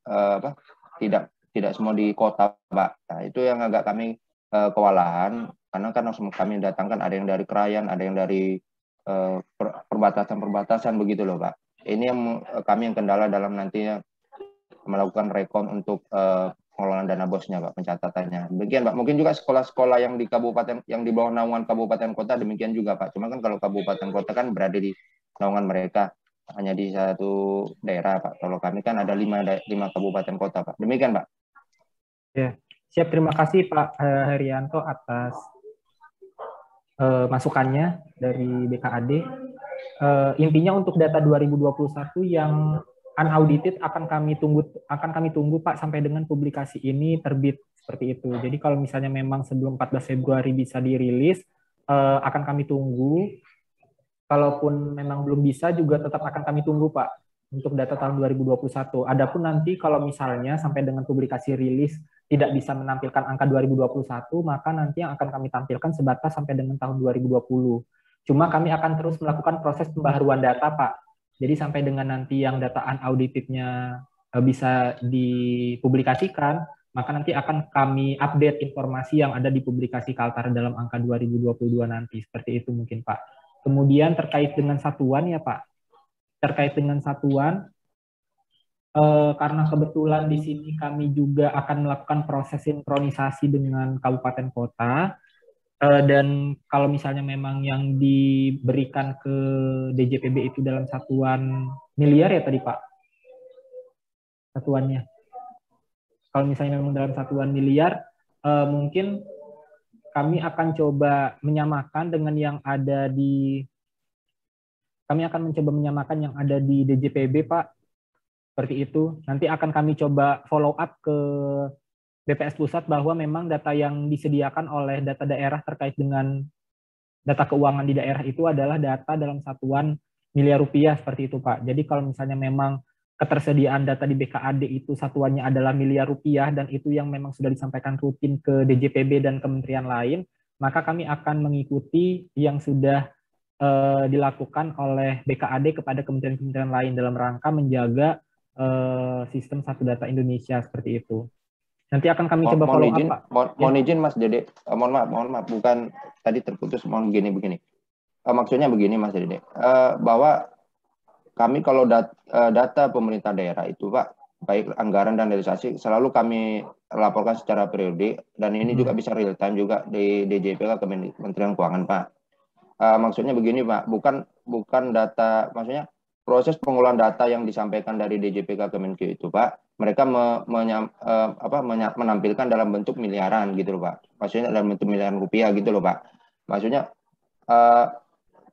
J: tidak semua di kota Pak. Nah, itu yang agak kami kewalahan karena kan kami datangkan ada yang dari Krayan, ada yang dari perbatasan-perbatasan begitu loh Pak. Ini yang kami yang kendala dalam nantinya melakukan rekon untuk pengelolaan dana bosnya Pak, pencatatannya. Demikian Pak. Mungkin juga sekolah-sekolah yang di kabupaten, yang di bawah naungan kabupaten kota demikian juga Pak. Cuma kan kalau kabupaten kota kan berada di naungan mereka hanya di satu daerah Pak. Kalau kami kan ada 5 kabupaten kota Pak. Demikian Pak.
A: Ya, siap. Terima kasih Pak Herianto atas masukannya dari BKAD. Intinya untuk data 2021 yang unaudited akan kami tunggu Pak sampai dengan publikasi ini terbit seperti itu. Jadi kalau misalnya memang sebelum 14 Februari bisa dirilis, akan kami tunggu. Kalaupun memang belum bisa juga tetap akan kami tunggu Pak untuk data tahun 2021. Adapun nanti kalau misalnya sampai dengan publikasi rilis tidak bisa menampilkan angka 2021, maka nanti yang akan kami tampilkan sebatas sampai dengan tahun 2020. Cuma kami akan terus melakukan proses pembaharuan data Pak. Jadi sampai dengan nanti yang data unaudited-nya bisa dipublikasikan, maka nanti akan kami update informasi yang ada di publikasi Kaltara dalam angka 2022 nanti. Seperti itu mungkin Pak. Kemudian terkait dengan satuan ya Pak. Terkait dengan satuan, karena kebetulan di sini kami juga akan melakukan proses sinkronisasi dengan kabupaten kota, dan kalau misalnya memang yang diberikan ke DJPB itu dalam satuan miliar ya tadi Pak, satuannya. Kalau misalnya memang dalam satuan miliar, mungkin kami akan coba menyamakan dengan yang ada di, kami akan mencoba menyamakan yang ada di DJPB Pak, seperti itu. Nanti akan kami coba follow up ke BPS Pusat bahwa memang data yang disediakan oleh data daerah terkait dengan data keuangan di daerah itu adalah data dalam satuan miliar rupiah seperti itu Pak. Jadi kalau misalnya memang ketersediaan data di BKAD itu satuannya adalah miliar rupiah dan itu yang memang sudah disampaikan rutin ke DJPB dan kementerian lain, maka kami akan mengikuti yang sudah dilakukan oleh BKAD kepada kementerian-kementerian lain dalam rangka menjaga sistem satu data Indonesia seperti itu. Nanti akan kami coba follow up, Pak.
J: Mohon izin Mas Dede, mohon maaf, bukan tadi terputus, mohon begini. Maksudnya begini Mas Dede, bahwa kami kalau data pemerintah daerah itu Pak, baik anggaran dan realisasi, selalu kami laporkan secara periode, dan ini juga bisa real time juga di DJPK Kementerian Keuangan Pak. Maksudnya begini Pak, bukan data, maksudnya proses pengolahan data yang disampaikan dari DJPK Kemenkeu itu Pak, mereka menampilkan dalam bentuk miliaran gitu loh Pak. Maksudnya dalam bentuk miliaran rupiah gitu loh Pak. Maksudnya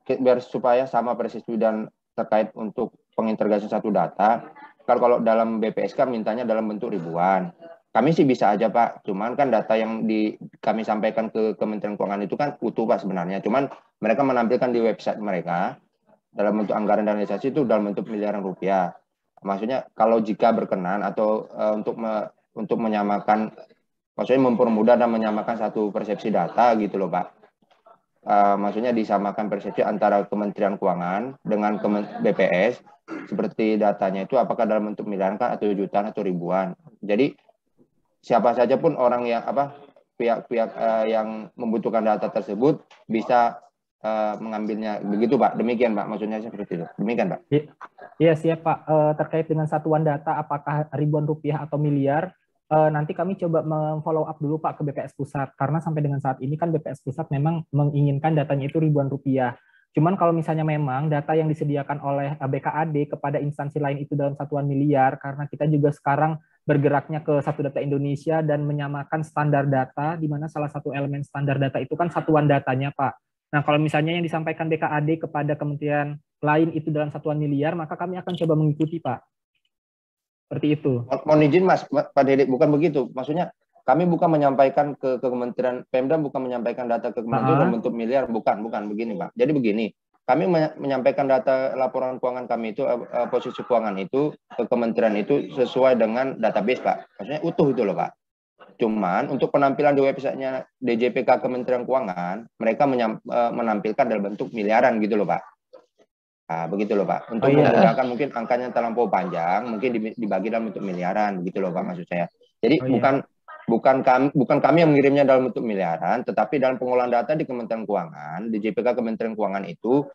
J: biar supaya sama persis dan terkait untuk pengintegrasian satu data. Kalau dalam BPSK mintanya dalam bentuk ribuan. Kami sih bisa aja Pak. Cuman kan data yang kami sampaikan ke Kementerian Keuangan itu kan utuh Pak sebenarnya. Cuman mereka menampilkan di website mereka dalam bentuk anggaran dan realisasi itu dalam bentuk miliaran rupiah. Maksudnya kalau jika berkenan atau untuk menyamakan, maksudnya mempermudah dan menyamakan satu persepsi data gitu loh Pak. Maksudnya disamakan persepsi antara Kementerian Keuangan dengan BPS, seperti datanya itu apakah dalam bentuk miliaran kan atau jutaan atau ribuan. Jadi siapa saja pun orang yang pihak-pihak yang membutuhkan data tersebut bisa mengambilnya begitu Pak. Demikian Pak, maksudnya seperti itu. Demikian Pak.
A: Iya siap Pak. Terkait dengan satuan data apakah ribuan rupiah atau miliar, nanti kami coba follow up dulu Pak ke BPS Pusat, karena sampai dengan saat ini kan BPS Pusat memang menginginkan datanya itu ribuan rupiah. Cuman kalau misalnya memang data yang disediakan oleh BKAD kepada instansi lain itu dalam satuan miliar, karena kita juga sekarang bergeraknya ke Satu Data Indonesia dan menyamakan standar data, di mana salah satu elemen standar data itu kan satuan datanya Pak. Nah, kalau misalnya yang disampaikan BKAD kepada kementerian lain itu dalam satuan miliar, maka kami akan coba mengikuti, Pak. Seperti itu.
J: Mohon izin, Mas, Pak Dede, bukan begitu. Maksudnya, kami bukan menyampaikan ke Kementerian Pemda, bukan menyampaikan data ke Kementerian itu dalam bentuk miliar, bukan begini Pak. Jadi begini, kami menyampaikan data laporan keuangan kami itu, posisi keuangan itu ke Kementerian itu sesuai dengan database Pak. Maksudnya utuh itu loh Pak. Cuman untuk penampilan di websitenya DJPK Kementerian Keuangan, mereka menampilkan dalam bentuk miliaran gitu loh Pak. Nah, begitu loh Pak. Untuk memudahkan mungkin angkanya terlampau panjang, mungkin dibagi dalam bentuk miliaran, begitu loh Pak maksud saya. Jadi bukan kami yang mengirimnya dalam bentuk miliaran, tetapi dalam pengolahan data di Kementerian Keuangan, di JPK Kementerian Keuangan itu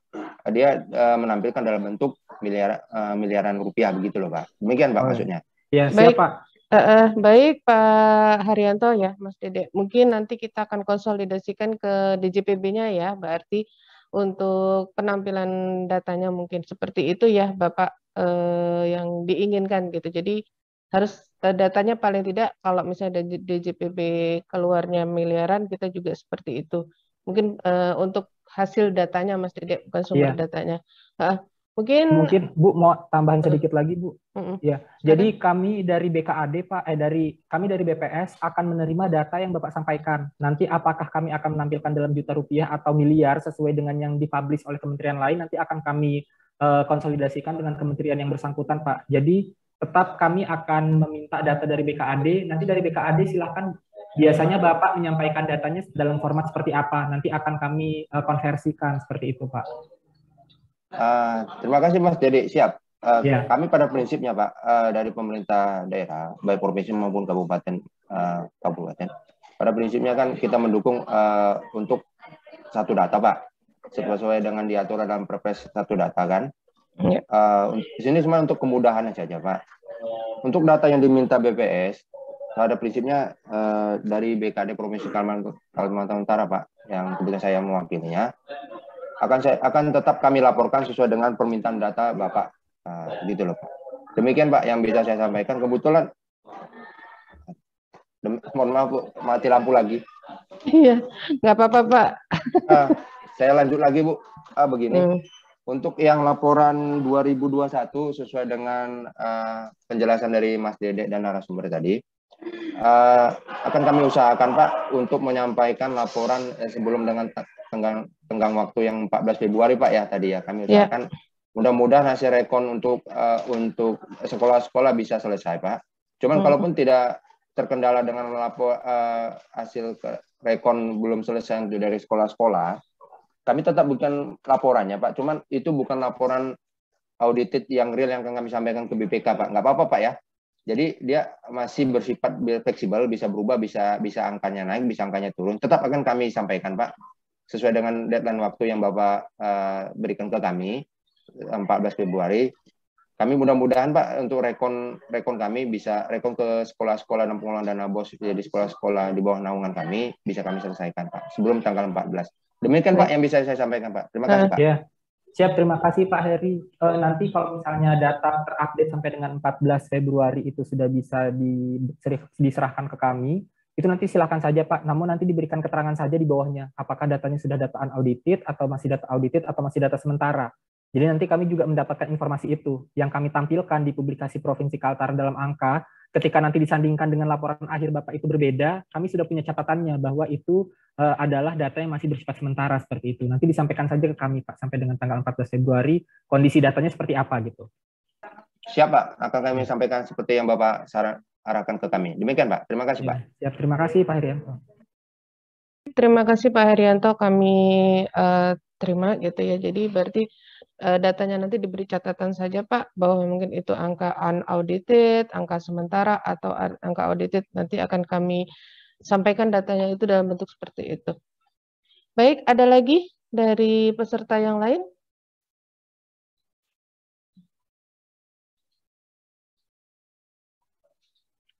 J: dia menampilkan dalam bentuk miliaran rupiah begitu loh Pak. Demikian Pak maksudnya.
A: Ya, siap Pak.
D: Baik Pak Haryanto ya, Mas Dede. Mungkin nanti kita akan konsolidasikan ke DJPB-nya ya, berarti untuk penampilan datanya mungkin seperti itu ya Bapak yang diinginkan gitu. Jadi harus datanya paling tidak kalau misalnya DJPB keluarnya miliaran, kita juga seperti itu. Mungkin untuk hasil datanya Mas Dede, bukan sumber datanya. Mungkin
A: Bu mau tambahan sedikit lagi Bu. Ya, jadi kami dari BKAD Pak, kami dari BPS akan menerima data yang Bapak sampaikan. Nanti apakah kami akan menampilkan dalam juta rupiah atau miliar sesuai dengan yang dipublish oleh kementerian lain, nanti akan kami konsolidasikan dengan kementerian yang bersangkutan Pak. Jadi tetap kami akan meminta data dari BKAD. Nanti dari BKAD silahkan, biasanya Bapak menyampaikan datanya dalam format seperti apa. Nanti akan kami konversikan seperti itu Pak.
J: Terima kasih Mas Dede, siap. Kami pada prinsipnya Pak, dari pemerintah daerah, baik provinsi maupun kabupaten, pada prinsipnya kan kita mendukung untuk satu data Pak, sesuai dengan diatur dalam Perpres satu data kan. Di sini cuma untuk kemudahan saja Pak. Untuk data yang diminta BPS, pada prinsipnya dari BKD Provinsi Kalimantan Utara Pak, yang kebetulan saya mewakilinya, akan tetap kami laporkan sesuai dengan permintaan data Bapak. Gitu loh Pak. Demikian Pak yang bisa saya sampaikan. Kebetulan, mohon maaf Bu, mati lampu lagi.
D: Iya, nggak apa-apa Pak.
J: Saya lanjut lagi Bu. Begini, untuk yang laporan 2021 sesuai dengan penjelasan dari Mas Dede dan narasumber tadi, akan kami usahakan Pak untuk menyampaikan laporan sebelum dengan tenggang waktu yang 14 Februari Pak ya tadi ya, kami usahakan mudah-mudahan hasil rekon untuk sekolah-sekolah bisa selesai Pak. Cuman kalaupun tidak terkendala dengan hasil rekon belum selesai untuk dari sekolah-sekolah, kami tetap bukan laporannya Pak. Cuman itu bukan laporan audited yang real yang akan kami sampaikan ke BPK Pak. Nggak apa-apa Pak ya. Jadi dia masih bersifat fleksibel, bisa berubah, bisa angkanya naik, bisa angkanya turun. Tetap akan kami sampaikan Pak, sesuai dengan deadline waktu yang Bapak berikan ke kami, 14 Februari. Kami mudah-mudahan Pak untuk rekon kami bisa rekon ke sekolah-sekolah dan pengolahan dana BOS di sekolah-sekolah di bawah naungan kami bisa kami selesaikan Pak sebelum tanggal 14. Demikian Pak yang bisa saya sampaikan Pak. Terima kasih Pak.
A: Ya. Siap, terima kasih Pak Heri. Nanti kalau misalnya data terupdate sampai dengan 14 Februari itu sudah bisa diserahkan ke kami, itu nanti silakan saja Pak. Namun nanti diberikan keterangan saja di bawahnya. Apakah datanya sudah data unaudited atau masih data audited atau masih data sementara. Jadi nanti kami juga mendapatkan informasi itu yang kami tampilkan di publikasi Provinsi Kaltara dalam angka. Ketika nanti disandingkan dengan laporan akhir Bapak itu berbeda, kami sudah punya catatannya bahwa itu adalah data yang masih bersifat sementara seperti itu. Nanti disampaikan saja ke kami Pak sampai dengan tanggal 14 Februari kondisi datanya seperti apa gitu.
J: Siap Pak, akan kami sampaikan seperti yang Bapak arahkan ke kami. Demikian Pak. Terima kasih Pak.
A: Siap, terima kasih Pak Herianto.
D: Terima kasih Pak Herianto, kami terima gitu ya. Jadi berarti datanya nanti diberi catatan saja Pak, bahwa mungkin itu angka unaudited, angka sementara, atau angka audited, nanti akan kami sampaikan datanya itu dalam bentuk seperti itu. Baik, ada lagi dari peserta yang lain?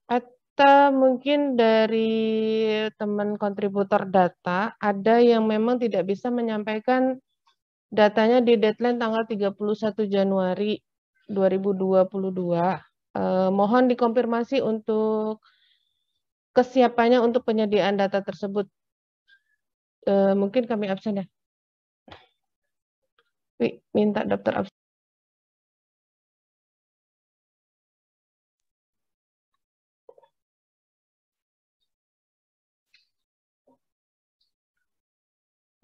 D: Atau mungkin dari teman kontributor data, ada yang memang tidak bisa menyampaikan datanya di deadline tanggal 31 Januari 2022. Mohon dikonfirmasi untuk kesiapannya untuk penyediaan data tersebut. Mungkin kami absen ya. Minta daftar absen.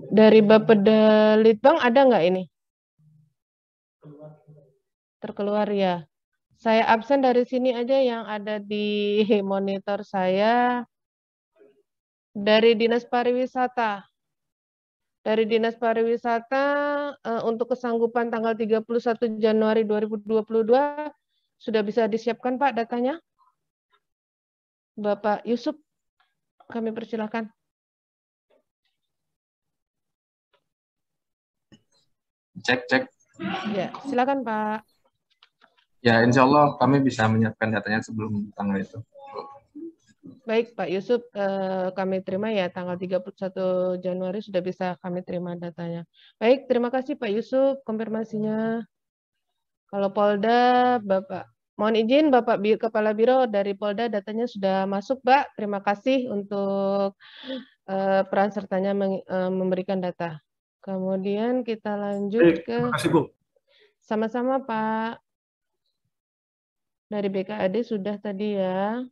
D: Dari Bapeda Litbang ada nggak ini? Terkeluar ya. Saya absen dari sini aja yang ada di monitor saya. Dari Dinas Pariwisata. Dari Dinas Pariwisata untuk kesanggupan tanggal 31 Januari 2022 sudah bisa disiapkan Pak datanya? Bapak Yusuf, kami persilahkan.
K: Cek.
D: Ya, silakan Pak.
K: Ya, insya Allah kami bisa menyiapkan datanya sebelum tanggal itu.
D: Baik Pak Yusuf, kami terima ya tanggal 31 Januari sudah bisa kami terima datanya. Baik, terima kasih Pak Yusuf konfirmasinya. Kalau Polda, Bapak, mohon izin Bapak Kepala Biro dari Polda datanya sudah masuk Pak. Terima kasih untuk peran sertanya memberikan data. Kemudian kita lanjut ke...
I: Terima kasih Bu.
D: Sama-sama Pak. Dari BKAD sudah tadi ya.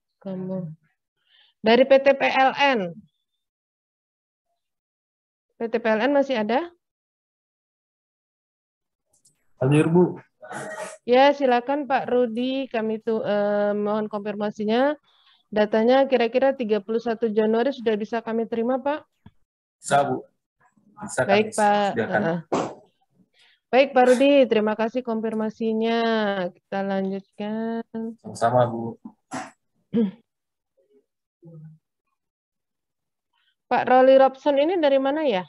D: Dari PT PLN. PT PLN masih ada?
I: Hadir Bu.
D: Ya, silakan Pak Rudi. Kami mohon konfirmasinya. Datanya kira-kira 31 Januari sudah bisa kami terima, Pak?
I: Bisa Bu. Bisa
D: Baik, Pak. Baik, Pak Rudi. Terima kasih konfirmasinya. Kita lanjutkan.
I: Sama-sama Bu.
D: Pak Rolly Robson ini dari mana ya?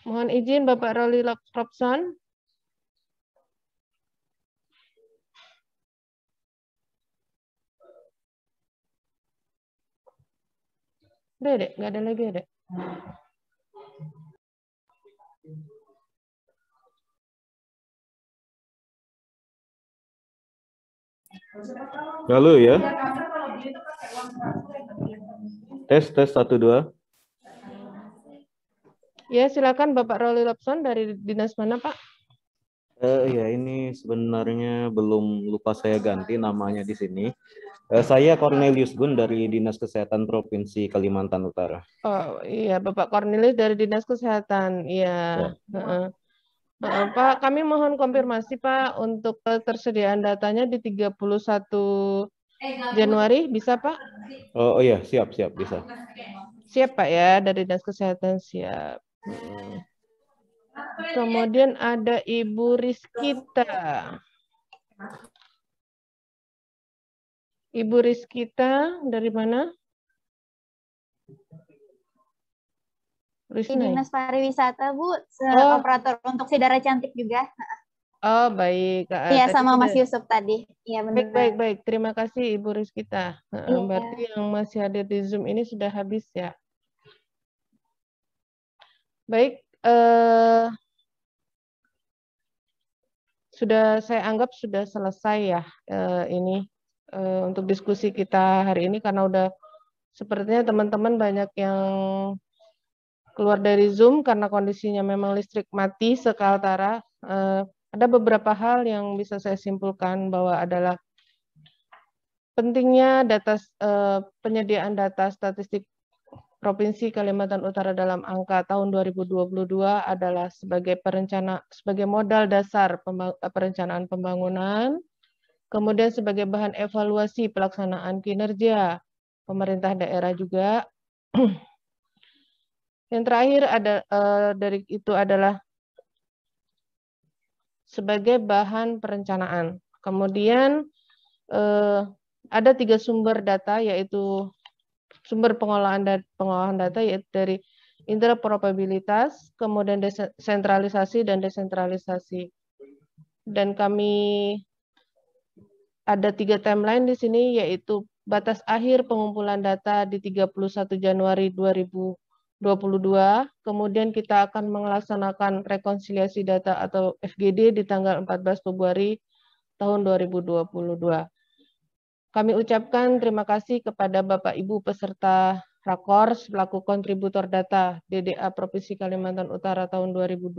D: Mohon izin Bapak Rolly Robson. Udah, Dek. Nggak ada lagi, Dek.
L: Halo ya. Tes 1 2.
D: Ya, silakan Bapak Rolly Robson dari dinas mana, Pak?
L: Ya, ini sebenarnya belum lupa saya ganti namanya di sini. Saya Cornelius Gun dari Dinas Kesehatan Provinsi Kalimantan Utara.
D: Oh iya, Bapak Cornelius dari Dinas Kesehatan. Iya. Ya. Pak, kami mohon konfirmasi Pak untuk ketersediaan datanya di 31 Januari, bisa Pak?
L: Oh iya, siap bisa.
D: Siap Pak ya, dari Dinas Kesehatan siap. Kemudian ada Ibu Rizkita. Ibu Rizkita dari mana?
M: Di Dinas Pariwisata, Bu. Operator untuk Sidara Cantik juga.
D: Oh, baik.
M: Iya, sama Mas Yusuf tadi. Iya, benar.
D: Baik. Terima kasih, Ibu Rizkita. Berarti yang masih hadir di Zoom ini sudah habis ya. Baik. Sudah saya anggap sudah selesai ya ini untuk diskusi kita hari ini karena udah sepertinya teman-teman banyak yang keluar dari Zoom karena kondisinya memang listrik mati sekaltara. Ada beberapa hal yang bisa saya simpulkan bahwa adalah pentingnya penyediaan data statistik Provinsi Kalimantan Utara dalam angka tahun 2022 adalah sebagai modal dasar perencanaan pembangunan, kemudian sebagai bahan evaluasi pelaksanaan kinerja pemerintah daerah juga. Yang terakhir dari itu adalah sebagai bahan perencanaan. Kemudian ada 3 sumber data, yaitu sumber pengolahan data yaitu dari interoperabilitas, kemudian sentralisasi dan desentralisasi. Dan kami ada 3 timeline di sini, yaitu batas akhir pengumpulan data di 31 Januari 2022, kemudian kita akan melaksanakan rekonsiliasi data atau FGD di tanggal 14 Februari tahun 2022. Kami ucapkan terima kasih kepada Bapak Ibu peserta Rakor selaku kontributor data DDA Provinsi Kalimantan Utara tahun 2022.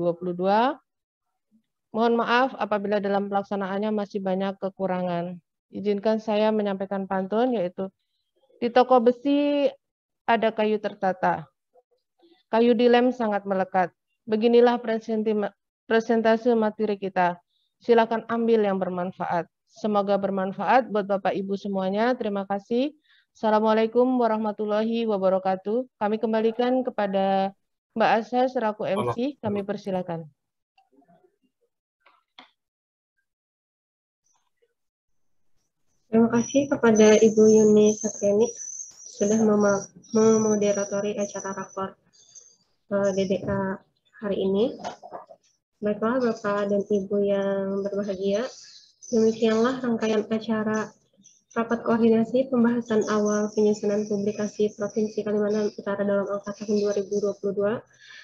D: Mohon maaf apabila dalam pelaksanaannya masih banyak kekurangan. Izinkan saya menyampaikan pantun, yaitu Di toko besi ada kayu tertata. Kayu dilem sangat melekat. Beginilah presentase materi kita. Silakan ambil yang bermanfaat. Semoga bermanfaat buat Bapak Ibu semuanya. Terima kasih. Assalamualaikum warahmatullahi wabarakatuh. Kami kembalikan kepada Mbak Asa selaku MC. Kami persilakan.
C: Terima kasih kepada Ibu Yuni Satriani sudah memoderatori acara rakor DDA hari ini. Baiklah Bapak dan Ibu yang berbahagia, demikianlah rangkaian acara Rapat Koordinasi Pembahasan Awal Penyusunan Publikasi Provinsi Kalimantan Utara dalam angka tahun 2022.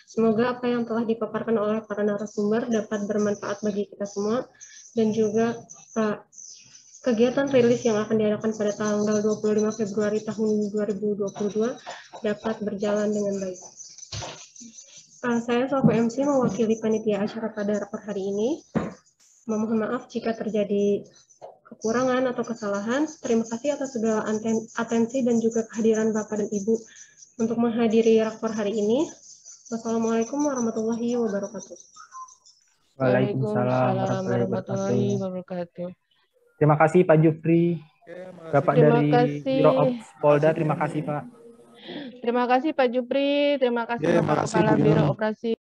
C: Semoga apa yang telah dipaparkan oleh para narasumber dapat bermanfaat bagi kita semua, dan juga kegiatan rilis yang akan diadakan pada tanggal 25 Februari tahun 2022 dapat berjalan dengan baik. Saya selaku MC mewakili panitia acara pada rapor hari ini. Memohon maaf jika terjadi kekurangan atau kesalahan. Terima kasih atas segala atensi dan juga kehadiran Bapak dan Ibu untuk menghadiri rakor hari ini. Wassalamualaikum warahmatullahi wabarakatuh.
D: Waalaikumsalam warahmatullahi wabarakatuh.
A: Terima kasih Pak Jupri, Bapak dari Biro Ops Polda. Terima kasih Pak.
D: Terima kasih Pak Jupri. Terima kasih Bapak Kepala Biro Operasi